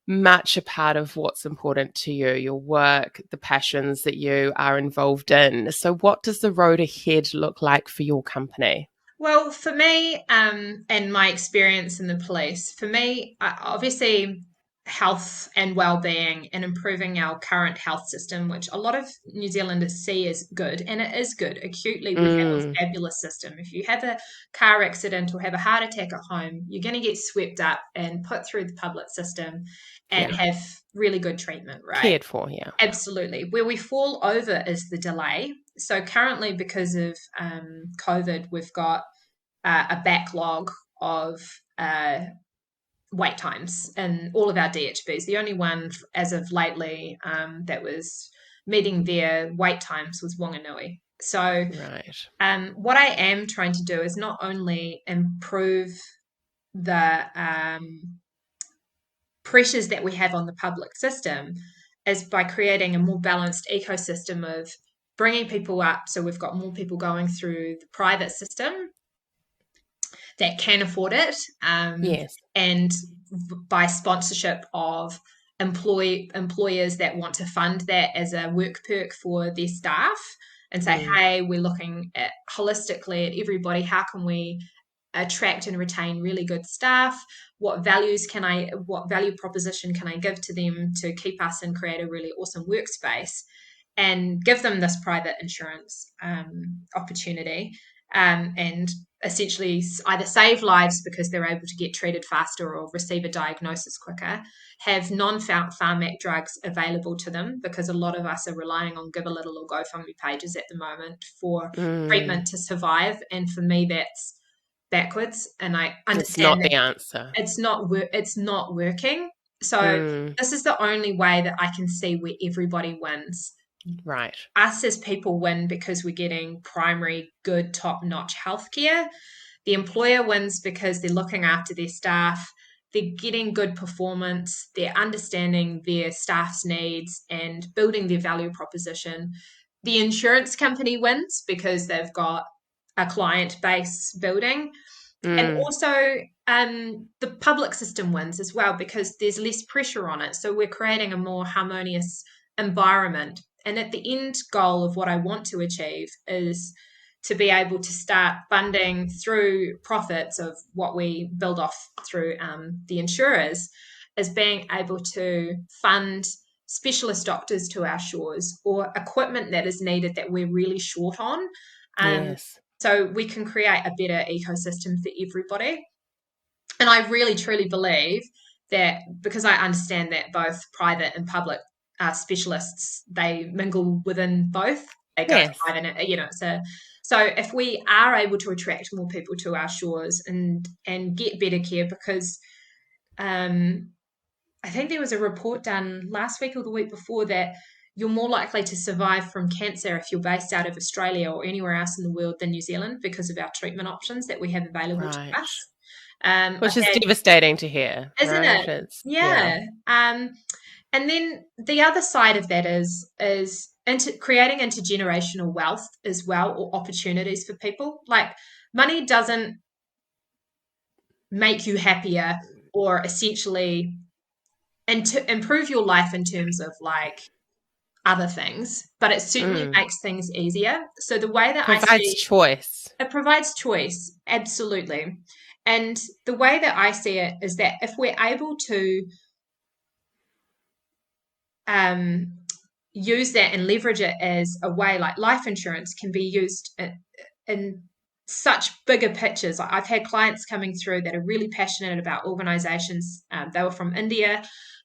much a part of what's important to you, your work, the passions that you are involved in. So what does the road ahead look like for your company? Well, for me, and my experience in the police, for me, obviously, health and well-being and improving our current health system, which a lot of New Zealanders see as good, and it is good. Acutely, we have a fabulous system. If you have a car accident or have a heart attack at home, you're going to get swept up and put through the public system and have really good treatment, right? Cared for, yeah. Absolutely. Where we fall over is the delay. So currently, because of COVID, we've got a backlog of wait times in all of our DHBs. The only one as of lately that was meeting their wait times was Wanganui. So what I am trying to do is not only improve the pressures that we have on the public system, is by creating a more balanced ecosystem of bringing people up. So we've got more people going through the private system that can afford it. And by sponsorship of employers that want to fund that as a work perk for their staff and say, hey, we're looking at holistically at everybody. How can we attract and retain really good staff? What value proposition can I give to them to keep us and create a really awesome workspace, and give them this private insurance opportunity, and essentially either save lives because they're able to get treated faster or receive a diagnosis quicker, have non-pharmac drugs available to them, because a lot of us are relying on Give a Little or GoFundMe pages at the moment for treatment to survive. And for me, that's backwards. And I understand it's not the answer. It's not working. So this is the only way that I can see where everybody wins. Right. Us as people win because we're getting primary, good, top-notch healthcare. The employer wins because they're looking after their staff. They're getting good performance. They're understanding their staff's needs and building their value proposition. The insurance company wins because they've got a client base building. And also the public system wins as well because there's less pressure on it. So we're creating a more harmonious environment. And at the end goal of what I want to achieve is to be able to start funding through profits of what we build off through the insurers, is being able to fund specialist doctors to our shores or equipment that is needed that we're really short on. So we can create a better ecosystem for everybody. And I really, truly believe that, because I understand that both private and public specialists, they mingle within both. They go private, so if we are able to attract more people to our shores and get better care, because I think there was a report done last week or the week before that you're more likely to survive from cancer if you're based out of Australia or anywhere else in the world than New Zealand, because of our treatment options that we have available to us. Which is devastating to hear, isn't it? Yeah. And then the other side of that is creating intergenerational wealth as well, or opportunities for people. Like, money doesn't make you happier or essentially improve your life in terms of like other things, but it certainly makes things easier. So the way that provides choice. It provides choice, absolutely. And the way that I see it is that if we're able to use that and leverage it as a way, like life insurance can be used in such bigger pictures. I've had clients coming through that are really passionate about organizations. They were from India.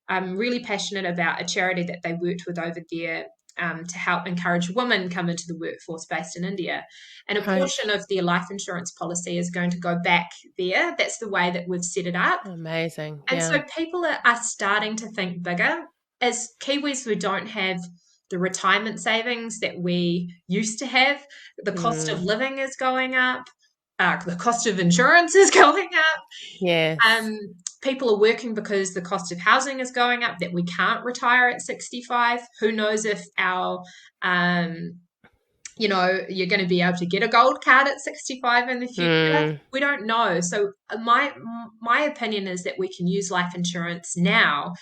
I'm really passionate about a charity that they worked with over there to help encourage women come into the workforce based in India. And a portion of their life insurance policy is going to go back there. That's the way that we've set it up. Amazing. And so people are starting to think bigger. As Kiwis, we don't have the retirement savings that we used to have. The cost of living is going up. The cost of insurance is going up. Yes. People are working because the cost of housing is going up, that we can't retire at 65. Who knows if our, you're going to be able to get a gold card at 65 in the future. We don't know. So my opinion is that we can use life insurance now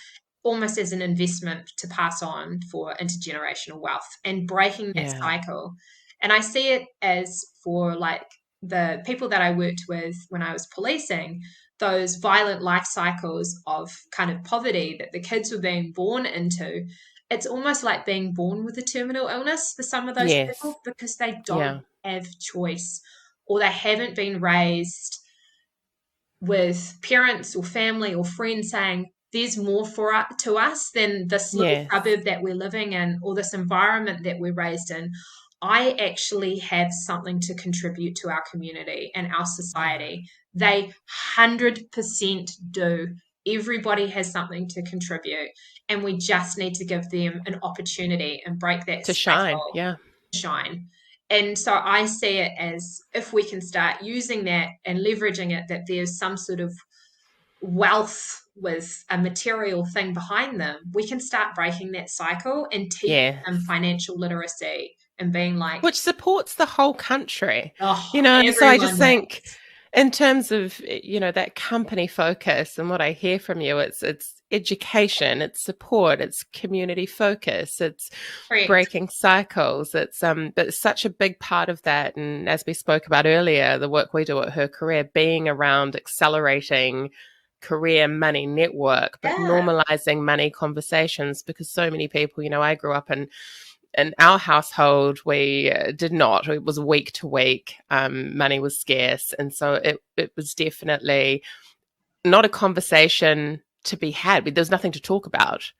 almost as an investment to pass on for intergenerational wealth and breaking that cycle. And I see it as for like the people that I worked with when I was policing, those violent life cycles of kind of poverty that the kids were being born into. It's almost like being born with a terminal illness for some of those people, because they don't have choice, or they haven't been raised with parents or family or friends saying, there's more to us than this little suburb that we're living in, or this environment that we're raised in. I actually have something to contribute to our community and our society. They 100% do. Everybody has something to contribute, and we just need to give them an opportunity and break that to shine. Shine. And so I see it as, if we can start using that and leveraging it, that there's some sort of wealth with a material thing behind them, we can start breaking that cycle and teach them financial literacy and being like, which supports the whole country. So I just think In terms of, that company focus and what I hear from you, it's education, it's support, it's community focus, it's Correct. breaking cycles. But it's such a big part of that. And as we spoke about earlier, the work we do at Her Career being around accelerating career money network, but Yeah. normalizing money conversations, because so many people, I grew up in our household, we did not. It was week to week. Money was scarce. And so it was definitely not a conversation to be had. There was nothing to talk about.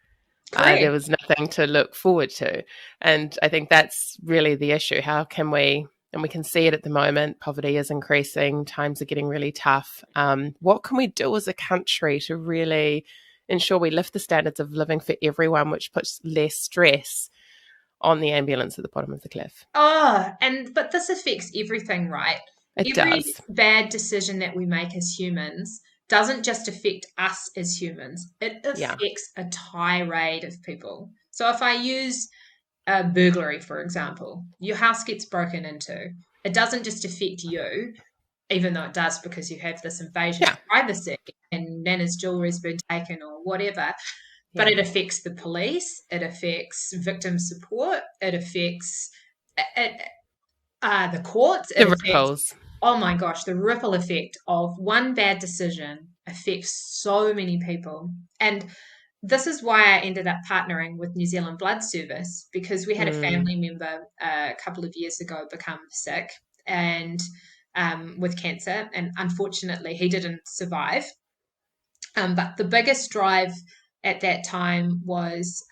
There Correct. was nothing to look forward to. And I think that's really the issue. How can we, and we can see it at the moment, poverty is increasing, times are getting really tough. What can we do as a country to really ensure we lift the standards of living for everyone, which puts less stress on the ambulance at the bottom of the cliff? But this affects everything, right? It Every does. bad decision that we make as humans doesn't just affect us as humans, it Yeah. affects a tirade of people. So if I use a burglary, for example, your house gets broken into, it doesn't just affect you, even though it does because you have this invasion Yeah. of privacy and Nana's jewelry's been taken or whatever. But Yeah. it affects the police, it affects victim support, it affects the courts, it The affects, ripples. oh my gosh, the ripple effect of one bad decision affects so many people. And this is why I ended up partnering with New Zealand Blood Service, because we had a family member a couple of years ago become sick and with cancer, and unfortunately he didn't survive. But the biggest drive at that time was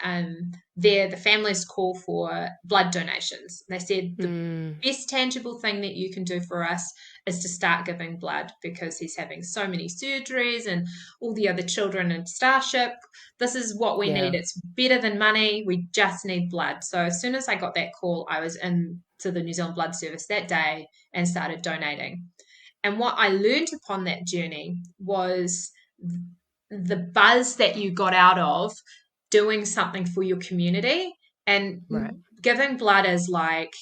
the family's call for blood donations. They said the best tangible thing that you can do for us is to start giving blood, because he's having so many surgeries and all the other children in Starship. This is what we need. Yeah. It's better than money. We just need blood. So as soon as I got that call, I was in to the New Zealand Blood Service that day and started donating. And what I learned upon that journey was the buzz that you got out of doing something for your community. And Right. giving blood is like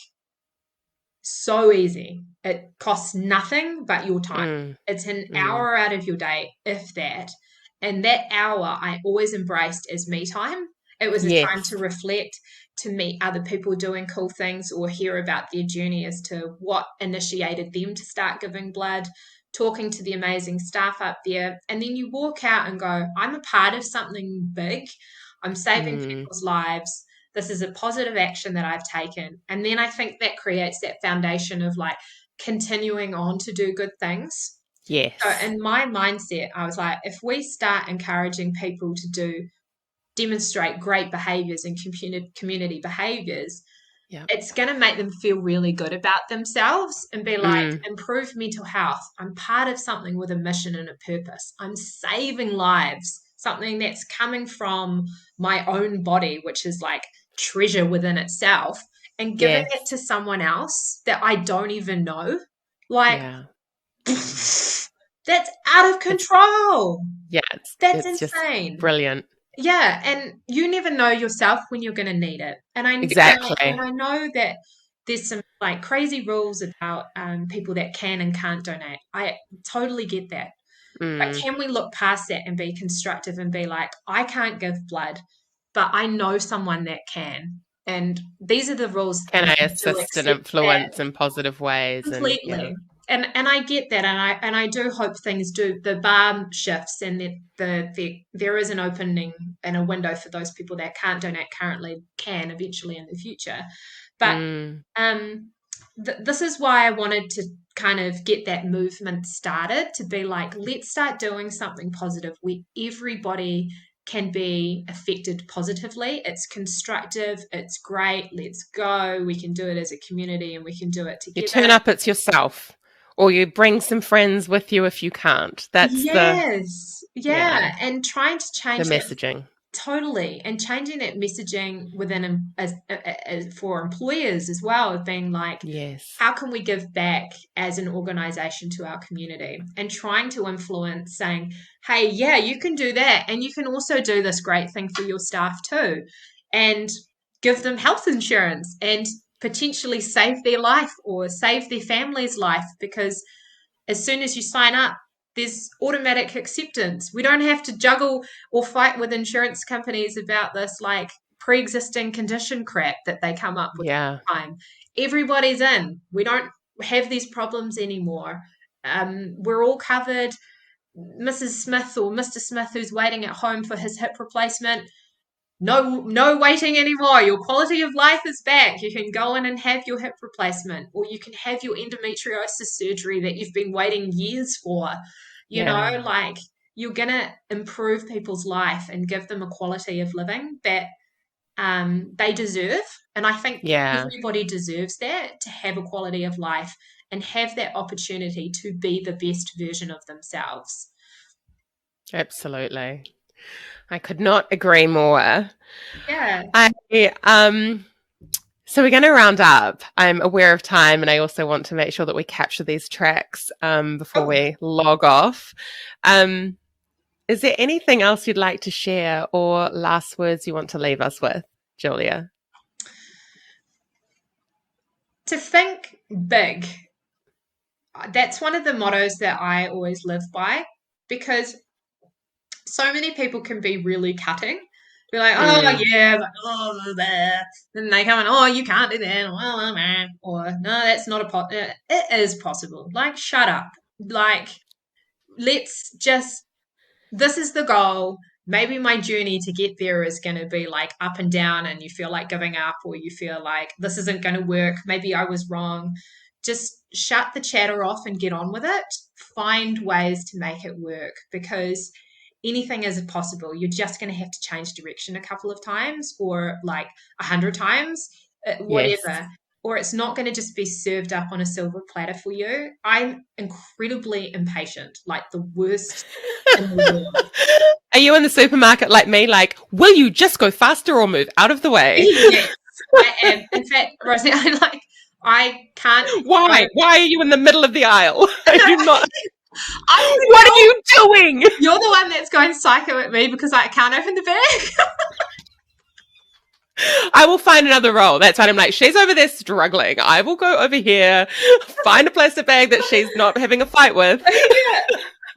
so easy. It costs nothing but your time. It's an hour out of your day, if that. And that hour I always embraced as me time. It was a time Yes. to reflect, to meet other people doing cool things or hear about their journey as to what initiated them to start giving blood, talking to the amazing staff up there. And then you walk out and go, I'm a part of something big. I'm saving people's lives. This is a positive action that I've taken. And then I think that creates that foundation of like continuing on to do good things. So Yes. in my mindset, I was like, if we start encouraging people to demonstrate great behaviors and community behaviors, Yeah. it's going to make them feel really good about themselves and be like, improve mental health. I'm part of something with a mission and a purpose. I'm saving lives, something that's coming from my own body, which is like treasure within itself, and giving Yes. it to someone else that I don't even know. Like, Yeah. that's out of It's control. yeah. That's It's just insane. brilliant. Yeah, and you never know yourself when you're going to need it. And Exactly. I know that there's some like crazy rules about people that can and can't donate. I totally get that. But can we look past that and be constructive and be like, I can't give blood, but I know someone that can. And these are the rules, Can and I I do assist and accept that. influence in positive ways? And yeah. Completely. And I get that, and I do hope things do, the bar shifts, and there is an opening and a window for those people that can't donate currently can eventually in the future. But this is why I wanted to kind of get that movement started, to be like, let's start doing something positive where everybody can be affected positively. It's constructive, it's great, let's go. We can do it as a community and we can do it You together. turn up, it's yourself, or you bring some friends with you if you can't. That's Yes. yeah, Yeah. And trying to the change that. messaging. Totally. And changing that messaging within as for employers as well, of being like, Yes. how can we give back as an organization to our community, and trying to influence, saying, hey, yeah, you can do that. And you can also do this great thing for your staff too. And give them health insurance and potentially save their life or save their family's life, because as soon as you sign up, there's automatic acceptance. We don't have to juggle or fight with insurance companies about this like pre-existing condition crap that they come up with all the time. Everybody's in. We don't have these problems anymore. We're all covered. Mrs. Smith or Mr. Smith who's waiting at home for his hip replacement, no waiting anymore. Your quality of life is back. You can go in and have your hip replacement, or you can have your endometriosis surgery that you've been waiting years for. You know, like, you're going to improve people's life and give them a quality of living that they deserve. And I think everybody deserves that, to have a quality of life and have that opportunity to be the best version of themselves. Absolutely. I could not agree more. Yeah. So we're going to round up. I'm aware of time, and I also want to make sure that we capture these tracks before we log off. Is there anything else you'd like to share or last words you want to leave us with, Julia? To think big. That's one of the mottos that I always live by, because so many people can be really cutting. Be like, oh, yeah, but, oh, there. Then they come in, oh, you can't do that. Or, no, that's not it is possible. Like, shut up. Like, let's just, this is the goal. Maybe my journey to get there is going to be like up and down, and you feel like giving up, or you feel like this isn't going to work. Maybe I was wrong. Just shut the chatter off and get on with it. Find ways to make it work, because anything is possible. You're just going to have to change direction a couple of times, or like 100 times, whatever. Yes. Or it's not going to just be served up on a silver platter for you. I'm incredibly impatient, like the worst in the world. Are you in the supermarket like me? Like, will you just go faster or move out of the way? Yes, I am. In fact, Rosie, I can't. Why? Why are you in the middle of the aisle? I do not. What are you doing? You're the one that's going psycho at me because I can't open the bag. I will find another role. That's why I'm like, she's over there struggling. I will go over here, find a plastic bag that she's not having a fight with. Yeah.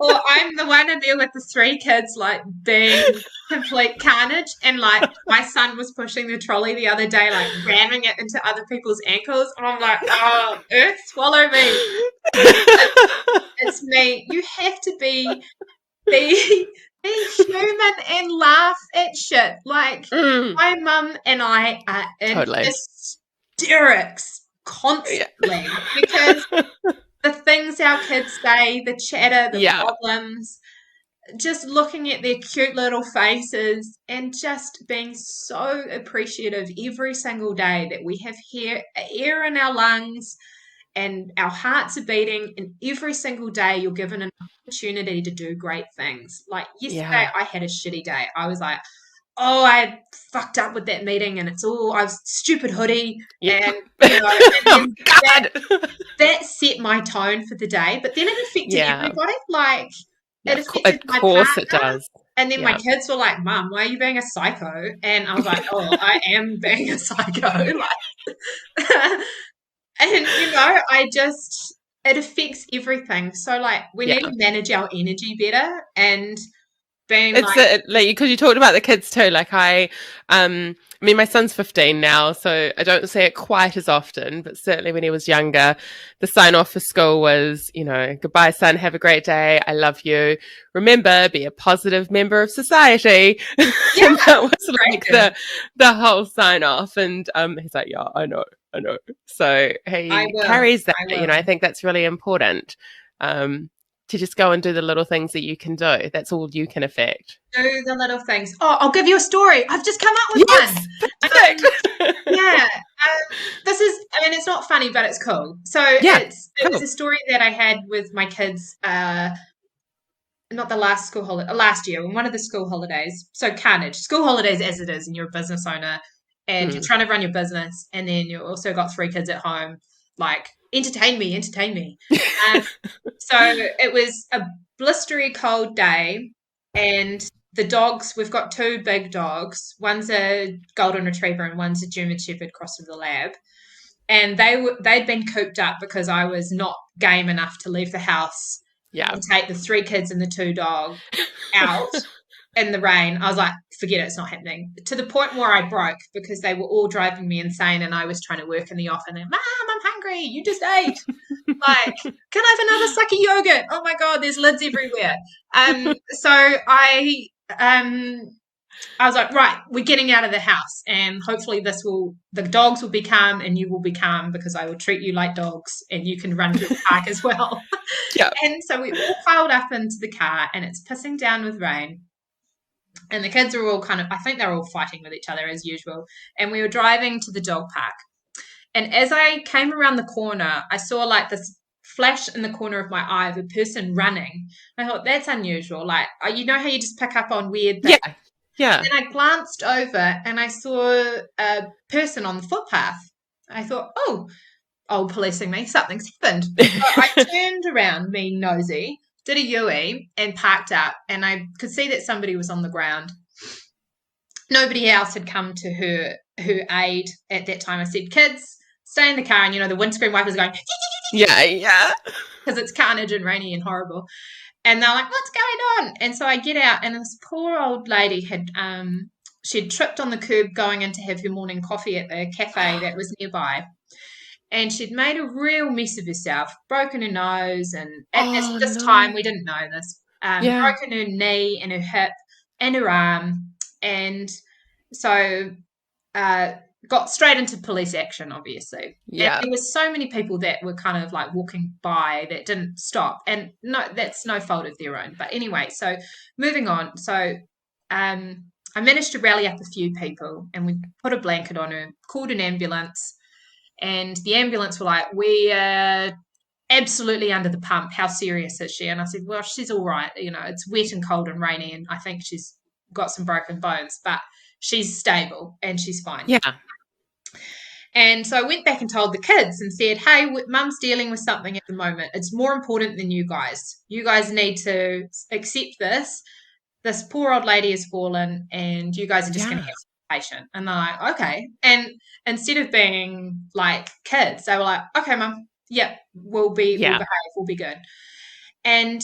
Or I'm the one in there with the 3 kids, like, being complete carnage. And, like, my son was pushing the trolley the other day, like, ramming it into other people's ankles. And I'm like, oh, earth, swallow me. It's me. You have to be human and laugh at shit. Like, my mum and I are in hysterics constantly because the things our kids say, the chatter, the problems, just looking at their cute little faces and just being so appreciative every single day that we have air in our lungs and our hearts are beating, and every single day you're given an opportunity to do great things. Like yesterday, I had a shitty day. I was like, oh, I fucked up with that meeting, and I was stupid hoodie. And, you know, and that set my tone for the day. But then it affected everybody. Like, it affected my partner. Of course it does. And then my kids were like, Mum, why are you being a psycho? And I was like, oh, I am being a psycho. Like, and, you know, it affects everything. So, like, we need to manage our energy better and being like, because you talked about the kids too. Like, I mean, my son's 15 now, so I don't see it quite as often, but certainly when he was younger, the sign off for school was, you know, goodbye, son, have a great day, I love you. Remember, be a positive member of society. Yeah, and that was like the whole sign off. And he's like, yeah, I know. So he carries that, you know, I think that's really important. To just go and do the little things that you can do. That's all you can affect. Do the little things. Oh, I'll give you a story. I've just come up with one. This is, I mean, it's not funny, but it's cool. So it was a story that I had with my kids, not the last school holiday, last year, on one of the school holidays. So carnage, school holidays as it is, and you're a business owner and you're trying to run your business, and then you also got 3 kids at home, like, entertain me. So it was a blistery cold day, and the dogs, we've got 2 big dogs. One's a golden retriever and one's a German shepherd cross with the lab. And they'd been cooped up because I was not game enough to leave the house and take the 3 kids and the 2 dogs out in the rain. I was like, forget it, it's not happening. To the point where I broke because they were all driving me insane and I was trying to work in the office and they're, Mom, I'm hungry. You just ate. Like, can I have another suck of yogurt? Oh my God, there's lids everywhere. So I was like, right, we're getting out of the house and hopefully the dogs will be calm and you will be calm because I will treat you like dogs and you can run through the park as well. Yeah. And so we all piled up into the car and it's pissing down with rain. And the kids are all I think they're all fighting with each other as usual. And we were driving to the dog park. And as I came around the corner, I saw like this flash in the corner of my eye of a person running. I thought, that's unusual. Like, you know how you just pick up on weird things? Yeah. And then I glanced over and I saw a person on the footpath. I thought, oh, old policing me, something's happened. So I turned around, me nosy, did a U-E and parked up, and I could see that somebody was on the ground. Nobody else had come to her aid at that time. I said, kids, stay in the car, and the windscreen wipers are going yeah because it's carnage and rainy and horrible. And they're like, what's going on? And so I get out, and this poor old lady she'd tripped on the curb going in to have her morning coffee at the cafe that was nearby. And she'd made a real mess of herself, broken her nose, and at this time we didn't know this, broken her knee and her hip and her arm, and so got straight into police action, obviously. Yeah. And there were so many people that were kind of like walking by that didn't stop, and no, that's no fault of their own. But anyway, so moving on. So I managed to rally up a few people, and we put a blanket on her, called an ambulance. And the ambulance were like, we are absolutely under the pump. How serious is she? And I said, well, she's all right. It's wet and cold and rainy, and I think she's got some broken bones, but she's stable and she's fine. Yeah. And so I went back and told the kids and said, hey, Mum's dealing with something at the moment. It's more important than you guys. You guys need to accept this. This poor old lady has fallen, and you guys are just going to have patient. And they're like, okay. And instead of being like kids, they were like, okay, Mum, yep, we'll behave, we'll be good. And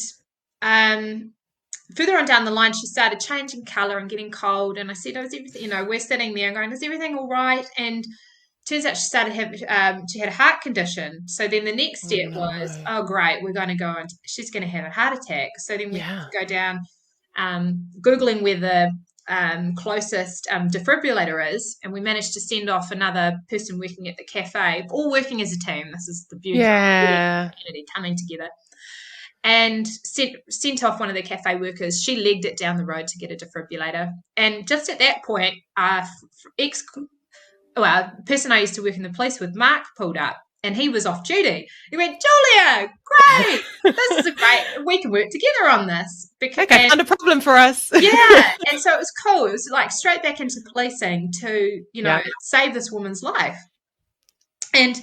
further on down the line, she started changing colour and getting cold. And I said, is everything, we're sitting there and going, is everything all right? And turns out she had a heart condition. So then the next step was, oh, great, we're going to go and she's going to have a heart attack. So then we go down Googling where the closest defibrillator is, and we managed to send off another person working at the cafe, all working as a team. This is the beauty of the community coming together, and sent off one of the cafe workers. She legged it down the road to get a defibrillator, and just at that point, the person I used to work in the police with, Mark, pulled up. And he was off duty. He went, Julia, great. This is we can work together on this. Not a problem for us. Yeah. And so it was cool. It was like straight back into policing to, save this woman's life. And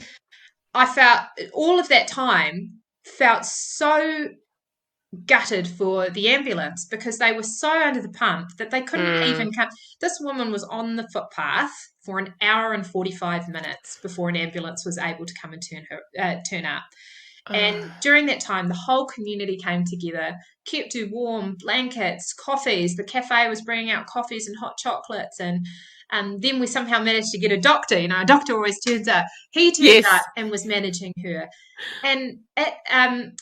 I felt all of that time felt so gutted for the ambulance because they were so under the pump that they couldn't even come. This woman was on the footpath for an hour and 45 minutes before an ambulance was able to come and turn up. And during that time, the whole community came together, kept her warm, blankets, coffees. The cafe was bringing out coffees and hot chocolates. And then we somehow managed to get a doctor. A doctor always turns up. He turned up and was managing her. And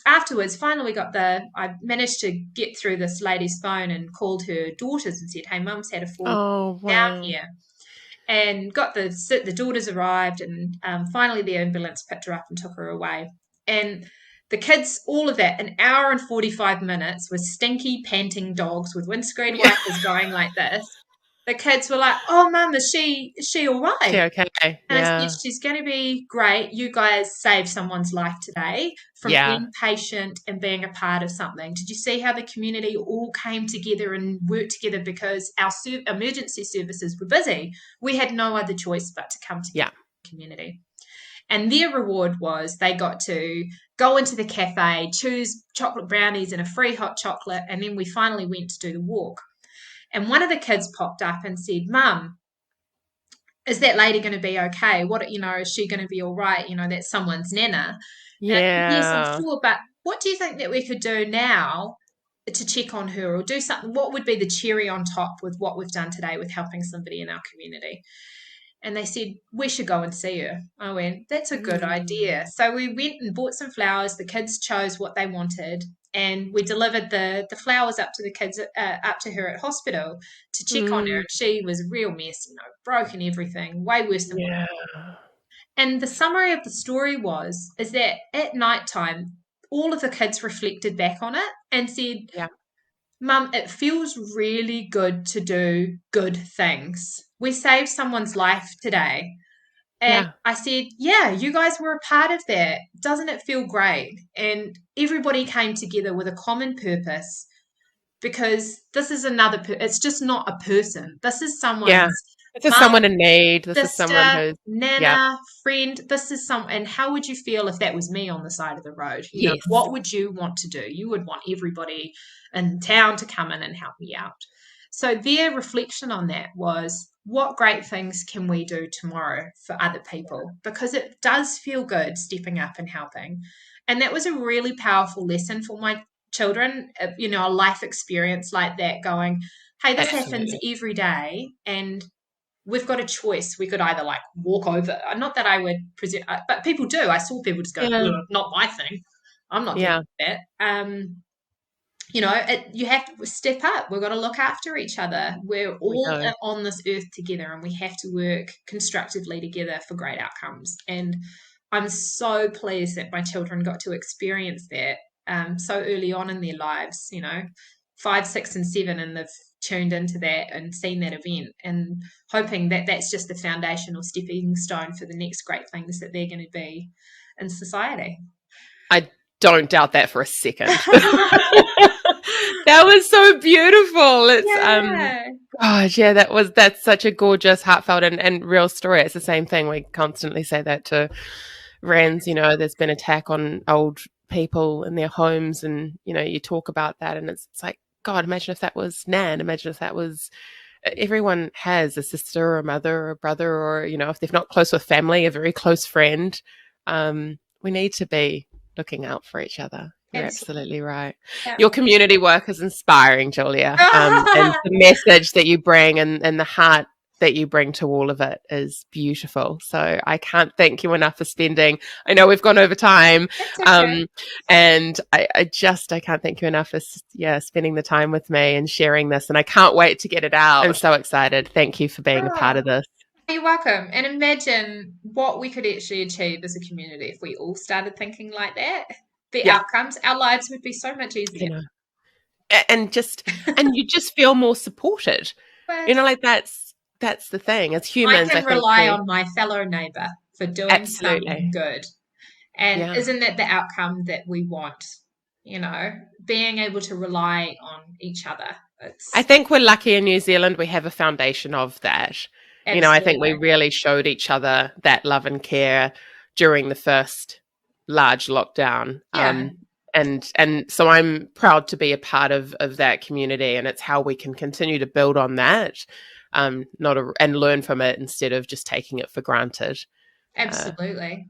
afterwards, finally I managed to get through this lady's phone and called her daughters and said, hey, Mum's had a fall down here. And got the daughters arrived, and finally the ambulance picked her up and took her away. And the kids, all of that, an hour and 45 minutes with stinky, panting dogs with windscreen wipers going like this. The kids were like, oh, Mum, is she all right? She okay? And I said, she's going to be great. You guys saved someone's life today from being patient and being a part of something. Did you see how the community all came together and worked together because our emergency services were busy? We had no other choice but to come together in the community. And their reward was they got to go into the cafe, choose chocolate brownies and a free hot chocolate, and then we finally went to do the walk. And one of the kids popped up and said, Mum, is that lady going to be okay? Is she going to be all right? That's someone's nana. Yes, I'm Yeah. sure, but what do you think that we could do now to check on her or do something? What would be the cherry on top with what we've done today with helping somebody in our community? And they said, we should go and see her. I went, that's a good idea. Mm. So we went and bought some flowers. The kids chose what they wanted. And we delivered the flowers up to the kids, up to her at hospital to check on her. Mm. And she was a real mess, broken everything, way worse than what. Yeah. And the summary of the story is that at night time, all of the kids reflected back on it and said, Yeah. Mum, it feels really good to do good things. We saved someone's life today. And Yeah. I said, yeah, you guys were a part of that. Doesn't it feel great? And everybody came together with a common purpose because this is it's just not a person. This is Yeah. someone's This is mum, someone in need. This is someone sister, who's, yeah. nana, friend. And how would you feel if that was me on the side of the road? Yes. What would you want to do? You would want everybody in town to come in and help me out. So their reflection on that was, what great things can we do tomorrow for other people? Because it does feel good stepping up and helping. And that was a really powerful lesson for my children, a life experience like that, going, hey, this happens Absolutely. every day. And we've got a choice. We could either walk over. Not that I would presume, but people do. I saw people just go, Yeah. not my thing. I'm not Yeah. doing that. You have to step up. We've got to look after each other. We're We all do. on this earth together, and we have to work constructively together for great outcomes. And I'm so pleased that my children got to experience that so early on in their lives, 5, 6, and 7, and they've tuned into that and seen that event, and hoping that that's just the foundational stepping stone for the next great things that they're going to be in society. I don't doubt that for a second. That was so beautiful. It's Yeah. gosh, yeah, that's such a gorgeous, heartfelt and real story. It's the same thing. We constantly say that to Rans, there's been attack on old people in their homes, and you talk about that, and it's like, God, imagine if that was Nan. Imagine if that was. Everyone has a sister or a mother or a brother, or if they're not close with family, a very close friend. We need to be looking out for each other. You're absolutely right. Yeah. Your community work is inspiring, Julia, and the message that you bring and the heart that you bring to all of it is beautiful. So I can't thank you enough for spending. I know we've gone over time, okay. and I can't thank you enough for spending the time with me and sharing this. And I can't wait to get it out. I'm so excited. Thank you for being a part of this. You're welcome. And imagine what we could actually achieve as a community if we all started thinking like that. The outcomes, our lives would be so much easier. And you just feel more supported. But that's the thing. As humans, I can rely on my fellow neighbour for doing something good. And isn't that the outcome that we want? Being able to rely on each other. I think we're lucky in New Zealand. We have a foundation of that. Absolutely. I think we really showed each other that love and care during the first large lockdown. Yeah. And so I'm proud to be a part of that community, and it's how we can continue to build on that, and learn from it instead of just taking it for granted. Absolutely.